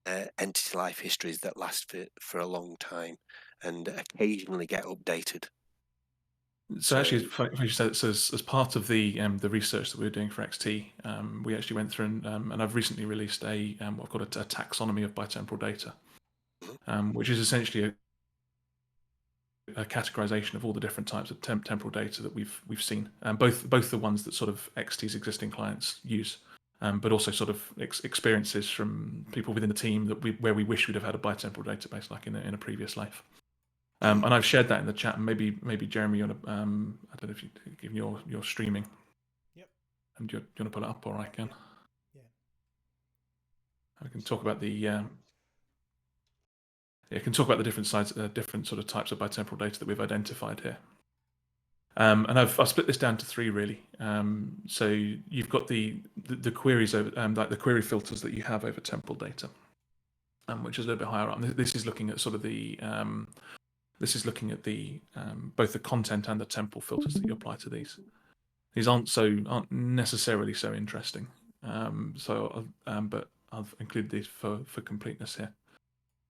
entity life histories that last for a long time and occasionally get updated. So actually, funny you said it. So as part of the research that we were doing for XT, we actually went through and I've recently released a what I've called a taxonomy of bitemporal data, which is essentially a categorization of all the different types of temporal data that we've seen, both the ones that sort of XT's existing clients use, but also sort of experiences from people within the team that where we wish we'd have had a bitemporal database like in a previous life. And I've shared that in the chat. And maybe Jeremy, you want to, I don't know if given your streaming. Yep. And do you want to put it up, or I can? Yeah. I can talk about the. Yeah, can talk about the different sides, different sort of types of bitemporal data that we've identified here. And I've split this down to three really. So you've got the queries over, like the query filters that you have over temporal data, which is a little bit higher up. This is looking at sort of the this is looking at the both the content and the temporal filters that you apply to these. These aren't necessarily so interesting. But I've included these for completeness here.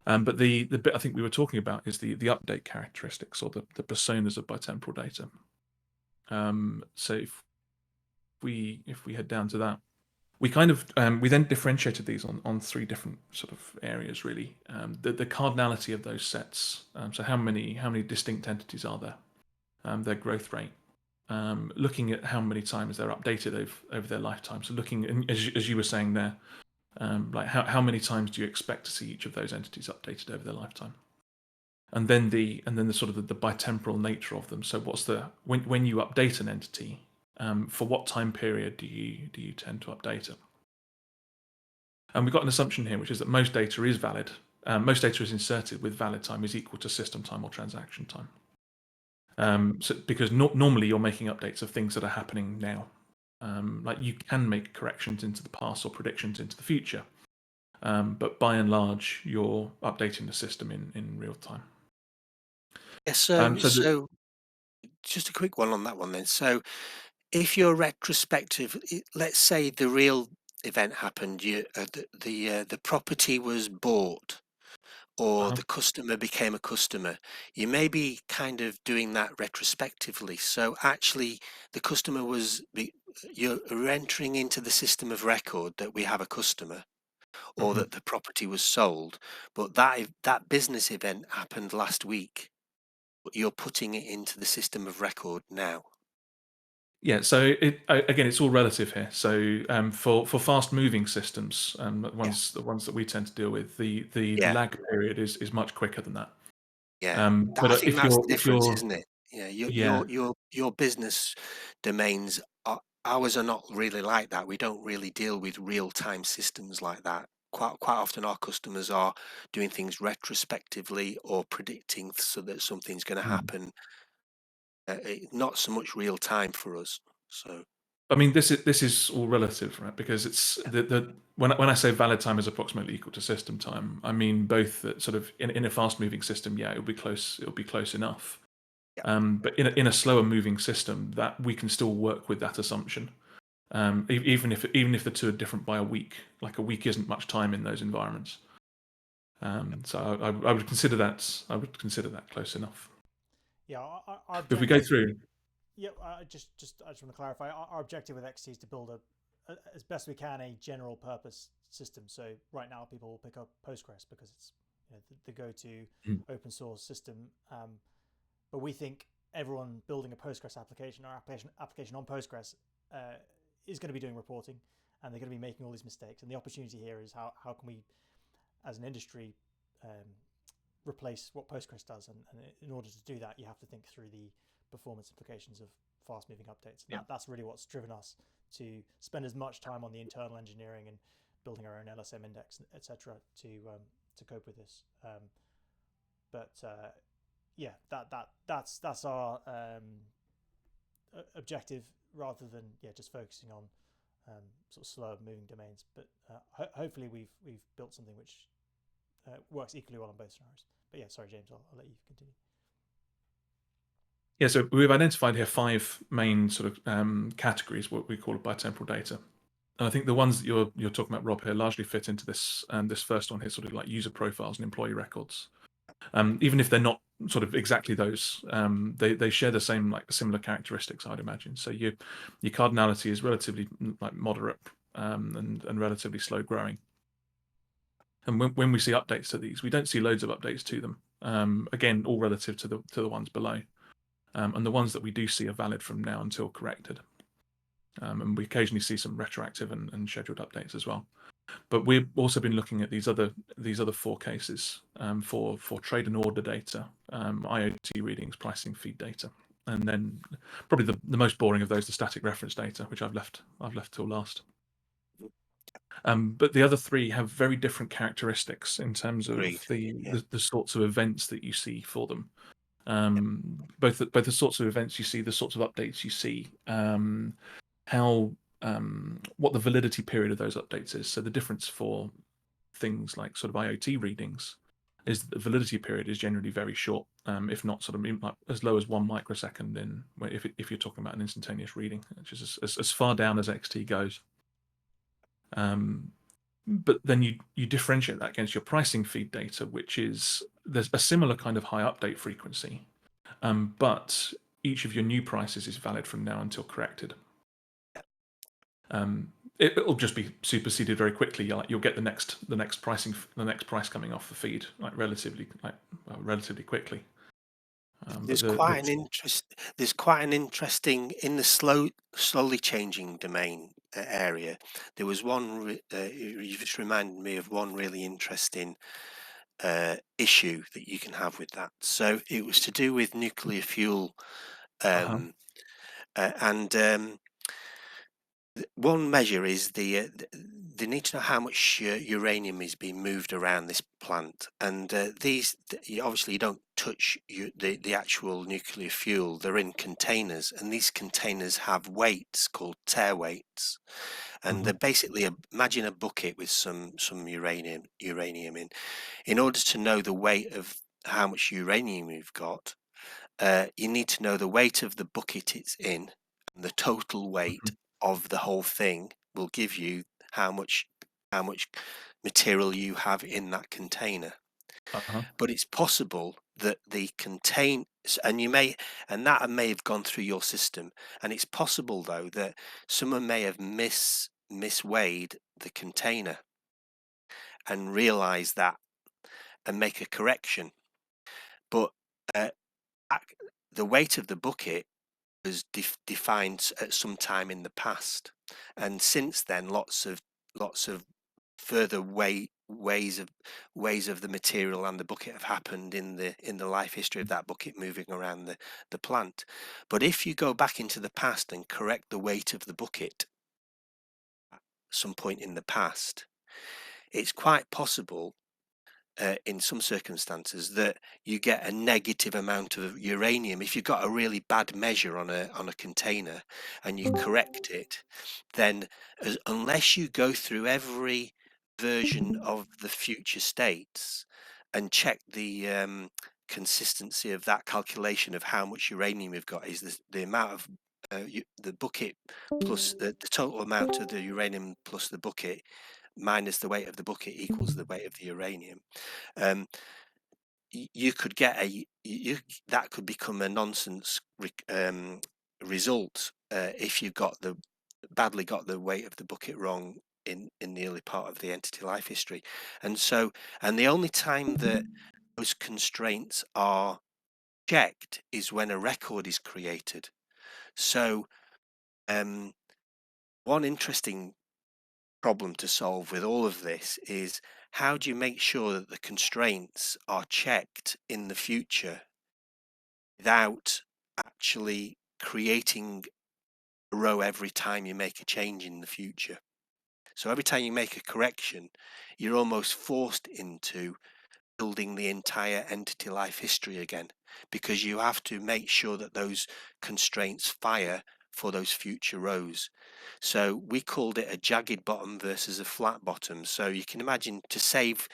But the bit I think we were talking about is the update characteristics or the personas of bitemporal data. So if we head down to that, we kind of we then differentiated these on three different sort of areas really. The cardinality of those sets. So how many distinct entities are there? Their growth rate. Looking at how many times they're updated over their lifetime. So looking, as you were saying there, like how many times do you expect to see each of those entities updated over their lifetime? And then the sort of the bitemporal nature of them. So what's the when you update an entity, for what time period do you tend to update it? And we've got an assumption here, which is that most data is valid. Most data is inserted with valid time is equal to system time or transaction time. So because normally you're making updates of things that are happening now. Like you can make corrections into the past or predictions into the future, but by and large, you're updating the system in real time. Yeah, so just a quick one on that one then. So if you're retrospective, let's say the real event happened, the property was bought or the customer became a customer, you may be kind of doing that retrospectively. So actually the customer you're entering into the system of record that we have a customer or that the property was sold, but that business event happened last week, but you're putting it into the system of record now. Yeah, so again, it's all relative here. So for fast-moving systems, the ones that we tend to deal with, the Yeah. lag period is much quicker than that. Yeah, But I think if that's the if difference, you're isn't it? Yeah, yeah, your business domains ours are not really like that. We don't really deal with real-time systems like that. Quite often our customers are doing things retrospectively or predicting so that something's going to happen. Not so much real time for us. So I mean, this is all relative, right? Because it's when I say valid time is approximately equal to system time, I mean both that sort of in a fast-moving system, yeah, it'll be close enough. yeah, But in a slower moving system, that we can still work with that assumption. Even if the two are different by a week, like a week isn't much time in those environments. So I would consider that close enough. Yeah, our If we go objective. through, Yeah, I just want to clarify. Our objective with XT is to build as best we can, a general purpose system. So right now, people will pick up Postgres because it's the go-to open source system. But we think everyone building a Postgres application or application on Postgres is going to be doing reporting, and they're going to be making all these mistakes. And the opportunity here is how can we, as an industry, replace what Postgres does? And in order to do that, you have to think through the performance implications of fast-moving updates. And that's really what's driven us to spend as much time on the internal engineering and building our own LSM index, etc., to cope with this. Yeah, that's our objective, rather than just focusing on sort of slower moving domains. But hopefully we've built something which works equally well on both scenarios. But yeah, sorry, James, I'll let you continue. Yeah, so we've identified here 5 main sort of categories, what we call bitemporal data. And I think the ones that you're talking about, Rob, here largely fit into this this first one here, sort of like user profiles and employee records. Even if they're not sort of exactly those, they share the same, like similar characteristics, I'd imagine. So your cardinality is relatively like moderate and relatively slow growing. And when we see updates to these, we don't see loads of updates to them. Again, all relative to the ones below. And the ones that we do see are valid from now until corrected. And we occasionally see some retroactive and scheduled updates as well. But we've also been looking at these other 4 cases for trade and order data, IoT readings, pricing feed data, and then probably the most boring of those, the static reference data, which I've left till last. But the other 3 have very different characteristics in terms of the sorts of events that you see for them. Both the sorts of events you see, the sorts of updates you see, what the validity period of those updates is. So the difference for things like sort of IoT readings is that the validity period is generally very short, if not sort of like as low as 1 microsecond if you're talking about an instantaneous reading, which is as far down as XT goes. But then you differentiate that against your pricing feed data, which is there's a similar kind of high update frequency, but each of your new prices is valid from now until corrected. It'll just be superseded very quickly. You'll get the next price coming off the feed relatively quickly. There's quite an interesting in the slowly changing domain area. There was one. You just reminded me of one really interesting issue that you can have with that. So it was to do with nuclear fuel, and one measure is they need to know how much uranium is being moved around this plant, and obviously you don't touch the actual nuclear fuel. They're in containers, and these containers have weights called tare weights, and they're basically imagine a bucket with some uranium in. In order to know the weight of how much uranium you've got, you need to know the weight of the bucket it's in, and the total weight of the whole thing will give you how much material you have in that container. But it's possible that the contain and that may have gone through your system, and it's possible though that someone may have misweighed the container and realize that and make a correction. But the weight of the bucket was defined at some time in the past, and since then lots of further ways of the material and the bucket have happened in the life history of that bucket moving around the plant. But if you go back into the past and correct the weight of the bucket at some point in the past, it's quite possible in some circumstances that you get a negative amount of uranium. If you've got a really bad measure on a container and you correct it, then unless you go through every version of the future states and check the consistency of that calculation of how much uranium you've got, is the amount of the bucket plus the total amount of the uranium plus the bucket minus the weight of the bucket equals the weight of the uranium. You could get that could become a nonsense result if you badly got the weight of the bucket wrong in the early part of the entity life history. And the only time that those constraints are checked is when a record is created. So one interesting problem to solve with all of this is, how do you make sure that the constraints are checked in the future without actually creating a row every time you make a change in the future? So every time you make a correction, you're almost forced into building the entire entity life history again, because you have to make sure that those constraints fire for those future rows. So we called it a jagged bottom versus a flat bottom. So you can imagine, to save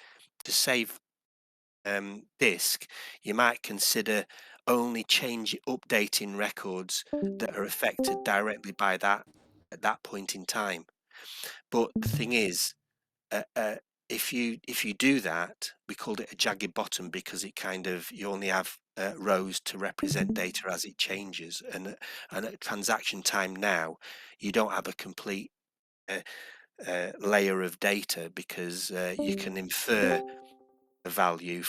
disk, you might consider only updating records that are affected directly by that at that point in time. But the thing is, if you do that, we called it a jagged bottom because it kind of, you only have rows to represent data as it changes, and at transaction time now, you don't have a complete layer of data, because you can infer a value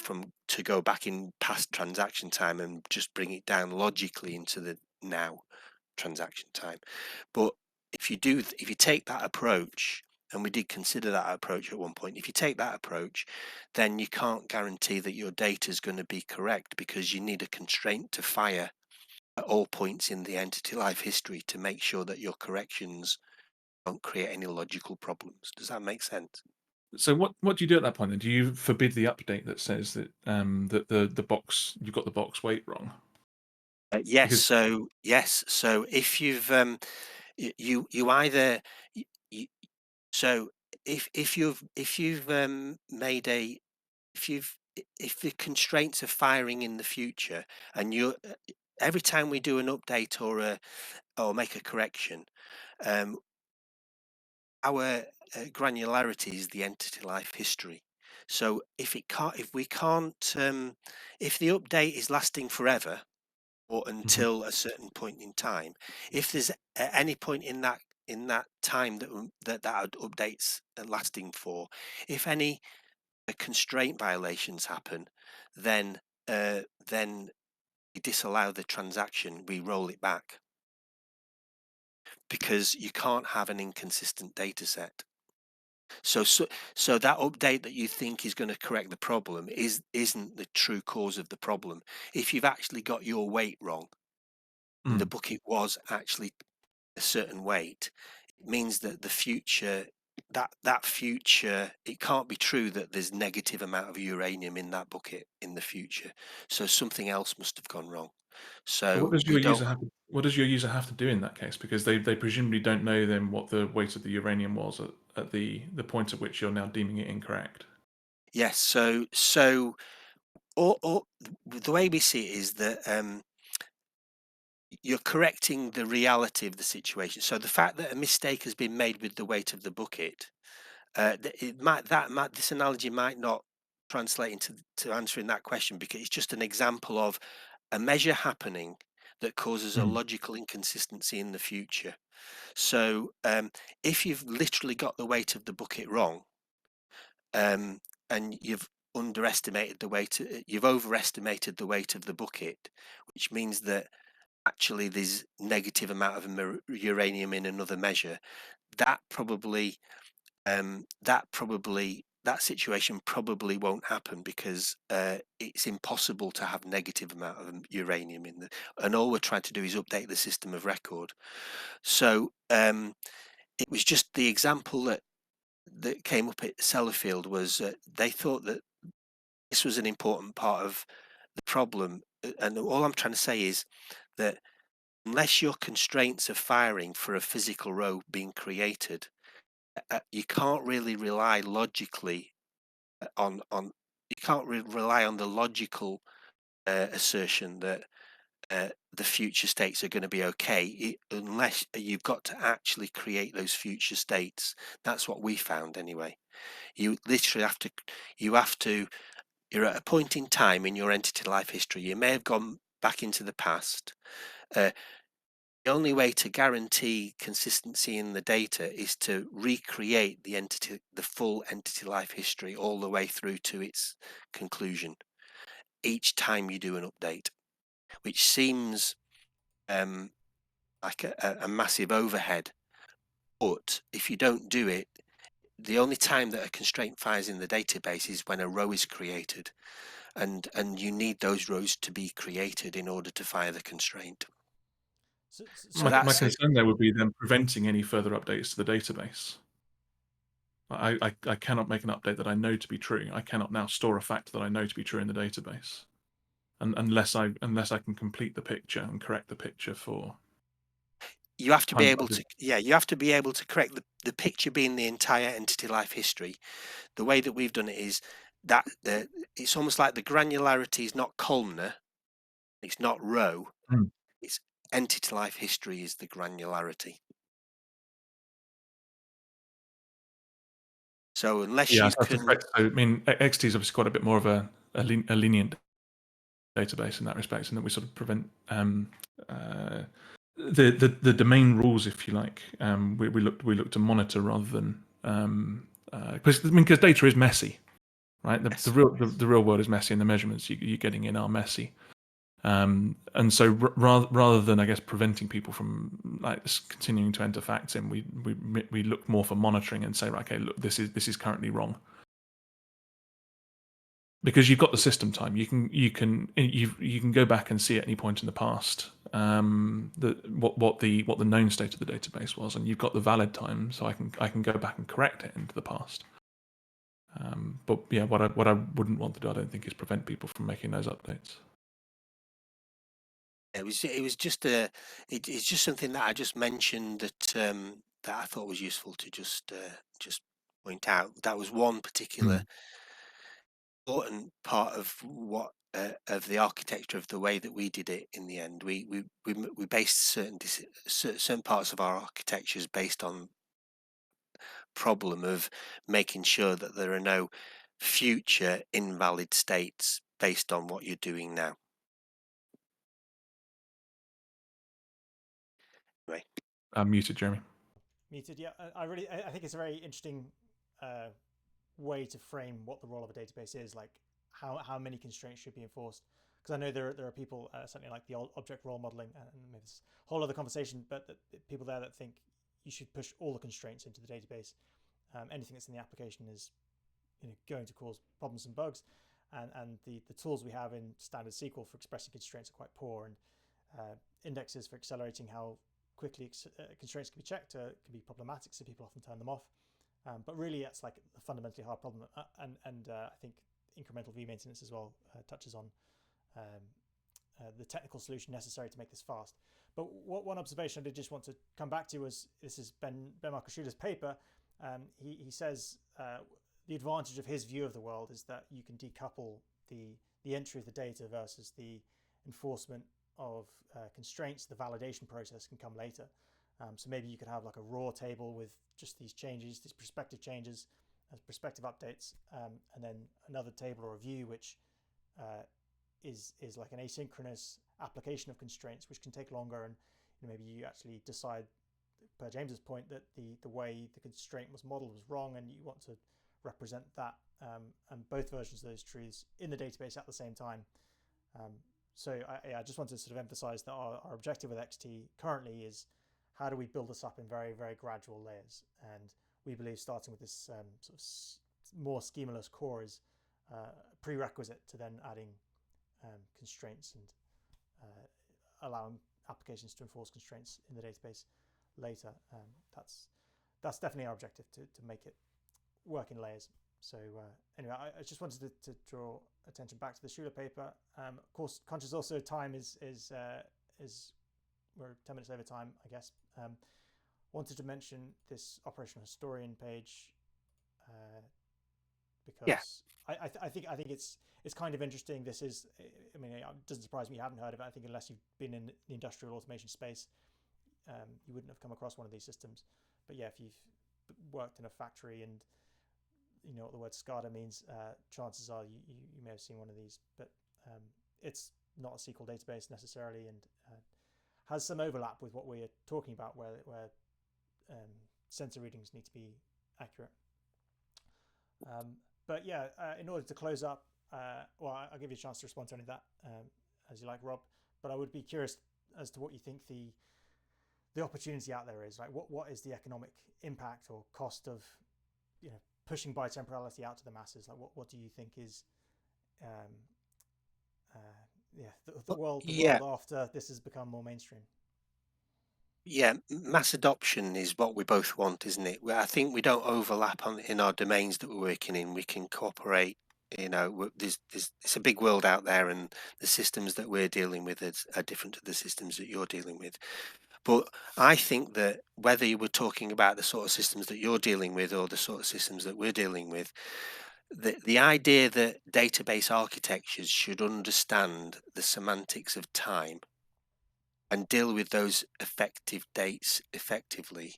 to go back in past transaction time and just bring it down logically into the now transaction time. But if you take that approach, and we did consider that approach at one point, if you take that approach, then you can't guarantee that your data is going to be correct, because you need a constraint to fire at all points in the entity life history to make sure that your corrections don't create any logical problems. Does that make sense? So what do you do at that point then? Do you forbid the update that says that that the box, you've got the box weight wrong? Yes. Because So if you've you either you, so if you've made a if the constraints are firing in the future, and you every time we do an update or make a correction, um, our granularity is the entity life history. So if we can't if the update is lasting forever, or Mhm. until a certain point in time, if there's at any point in that time that updates are lasting for, if any constraint violations happen, then then we disallow the transaction, we roll it back, because you can't have an inconsistent data set. So that update that you think is going to correct the problem isn't the true cause of the problem. If you've actually got your weight wrong, and the Mm. bucket was actually a certain weight, it means that the future, that future, it can't be true that there's negative amount of uranium in that bucket in the future. So something else must have gone wrong. So So we don't. what does your user have to do in that case? Because they presumably don't know then what the weight of the uranium was at the point at which you're now deeming it incorrect. Yes. Or the way we see it is that you're correcting the reality of the situation. So the fact that a mistake has been made with the weight of the bucket, this analogy might not translate into to answering that question, because it's just an example of a measure happening that causes a Mm. logical inconsistency in the future. So if you've literally got the weight of the bucket wrong, and you've overestimated the weight of the bucket, which means that actually there's negative amount of uranium in another measure, that probably that situation probably won't happen, because it's impossible to have negative amount of uranium in the, and all we're trying to do is update the system of record. So it was just the example that came up at Sellafield was they thought that this was an important part of the problem. And all I'm trying to say is that unless your constraints are firing for a physical row being created, you can't really rely logically on you can't rely on the logical assertion that the future states are going to be okay, unless you've got to actually create those future states. That's what we found anyway. You literally have to you're at a point in time in your entity life history. You may have gone back into the past. uh, the only way to guarantee consistency in the data is to recreate the full entity life history all the way through to its conclusion each time you do an update. which seems like a massive overhead. But if you don't do it, the only time that a constraint fires in the database is when a row is created, and you need those rows to be created in order to fire the constraint. So My concern there would be then preventing any further updates to the database. I cannot make an update that I know to be true. I cannot now store a fact that I know to be true in the database, unless I can complete the picture and correct the picture for. You have to be able to, you have to be able to correct the picture being the entire entity life history. The way that we've done it is that it's almost like the granularity is not columnar, it's not row, it's entity life history is the granularity. So unless you can, so I mean, XT is obviously quite a bit more of a lenient database in that respect, and that we sort of prevent the domain rules, if you like. We look to monitor rather than because data is messy, right? The real world is messy, and the measurements you're getting in are messy. And so rather than, I guess, preventing people from like continuing to enter facts in, we look more for monitoring and say, right, okay, look, this is currently wrong. Because you've got the system time, you can go back and see at any point in the past what the known state of the database was, and you've got the valid time, so I can go back and correct it into the past. But yeah, what I wouldn't want to do, I don't think, is prevent people from making those updates. it was just it's just something that I just mentioned that I thought was useful to just point out. That was one particular important part of what of the architecture of the way that we did it. In the end, we based certain parts of our architectures based on problem of making sure that there are no future invalid states based on what you're doing now. Right. I'm muted, Jeremy. Muted. Yeah, I think it's a very interesting way to frame what the role of a database is, like how many constraints should be enforced. Because I know there are people, certainly like the object role modeling, and maybe this whole other conversation, but people there that think you should push all the constraints into the database. Anything that's in the application is going to cause problems and bugs, and the tools we have in standard SQL for expressing constraints are quite poor, and indexes for accelerating how quickly constraints can be checked can be problematic, so people often turn them off. But really, that's like a fundamentally hard problem, and I think incremental V maintenance as well touches on the technical solution necessary to make this fast. But one observation I did just want to come back to was, this is Ben Markushuda's paper. He says the advantage of his view of the world is that you can decouple the entry of the data versus the enforcement of constraints. The validation process can come later. So maybe you could have like a raw table with just these changes, these prospective changes as prospective updates, and then another table or a view which is like an asynchronous application of constraints, which can take longer, and maybe you actually decide, per James's point, that the way the constraint was modeled was wrong, and you want to represent that and both versions of those truths in the database at the same time. So I just want to sort of emphasize that our objective with XT currently is, how do we build this up in very, very gradual layers? And we believe starting with this sort of more schemaless core is a prerequisite to then adding constraints and allowing applications to enforce constraints in the database later. That's definitely our objective, to make it work in layers. So anyway, I just wanted to draw attention back to the Schuler paper. Of course, conscious also time is we're 10 minutes over time, I guess. Wanted to mention this operational historian page because I think it's kind of interesting. This is, I mean, it doesn't surprise me you haven't heard of it. I think unless you've been in the industrial automation space, you wouldn't have come across one of these systems. But yeah, if you've worked in a factory and you know what the word SCADA means, chances are you may have seen one of these. But it's not a SQL database necessarily, and has some overlap with what we're talking about, where sensor readings need to be accurate. But yeah, in order to close up, well, I'll give you a chance to respond to any of that as you like, Rob. but I would be curious as to what you think the opportunity out there is. Like, what is the economic impact or cost of pushing bitemporality out to the masses? Like, what do you think is the world Yeah, after this has become more mainstream? yeah, mass adoption is what we both want, isn't it? I think we don't overlap in our domains that we're working in. We can cooperate. It's a big world out there, and the systems that we're dealing with are different to the systems that you're dealing with. But I think that whether you were talking about the sort of systems that you're dealing with or the sort of systems that we're dealing with, the idea that database architectures should understand the semantics of time and deal with those effective dates effectively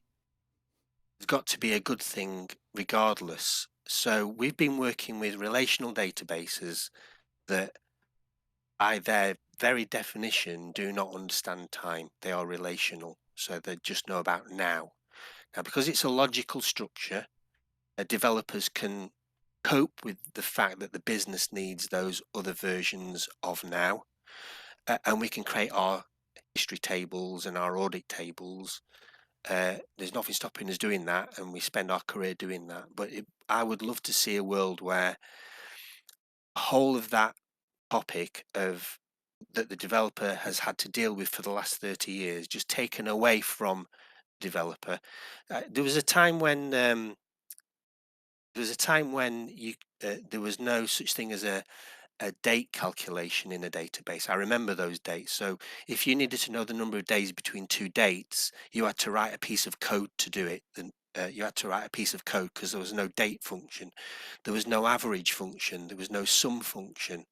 has got to be a good thing regardless. So we've been working with relational databases that by their very definition do not understand time. They are relational, so they just know about now. Now, because it's a logical structure, developers can cope with the fact that the business needs those other versions of now, and we can create our history tables and our audit tables. There's nothing stopping us doing that, and we spend our career doing that. But I would love to see a world where the whole of that topic of that the developer has had to deal with for the last 30 years just taken away from the developer. There was a time when there was no such thing as a date calculation in a database. I remember those dates. So if you needed to know the number of days between two dates, you had to write a piece of code to do it. You had to write a piece of code because there was no date function, there was no average function, there was no sum function.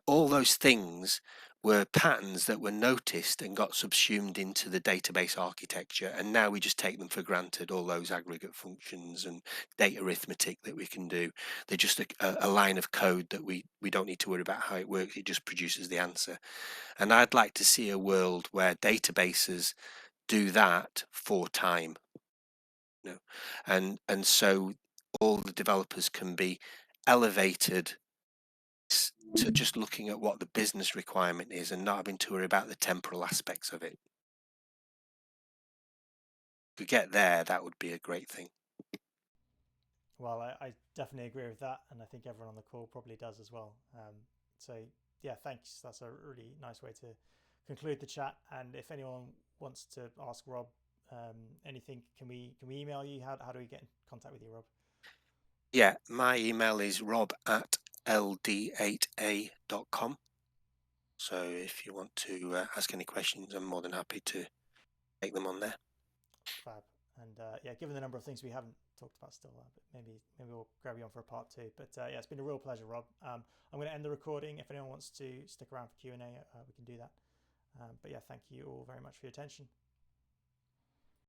All those things were patterns that were noticed and got subsumed into the database architecture, and now we just take them for granted. All those aggregate functions and data arithmetic that we can do, they're just a line of code that we don't need to worry about how it works. It just produces the answer. And I'd like to see a world where databases do that for time, and so all the developers can be elevated to just looking at what the business requirement is and not having to worry about the temporal aspects of it. If we get there, that would be a great thing. Well, I definitely agree with that, and I think everyone on the call probably does as well. So yeah, thanks. That's a really nice way to conclude the chat. And if anyone wants to ask Rob anything, can we email you? How do we get in contact with you, Rob? Yeah, my email is rob@ld8a.com. So if you want to ask any questions, I'm more than happy to take them on there. Fab. And yeah, given the number of things we haven't talked about still, but maybe we'll grab you on for a part two. But yeah, it's been a real pleasure, Rob. I'm going to end the recording. If anyone wants to stick around for Q&A, we can do that. But yeah, thank you all very much for your attention.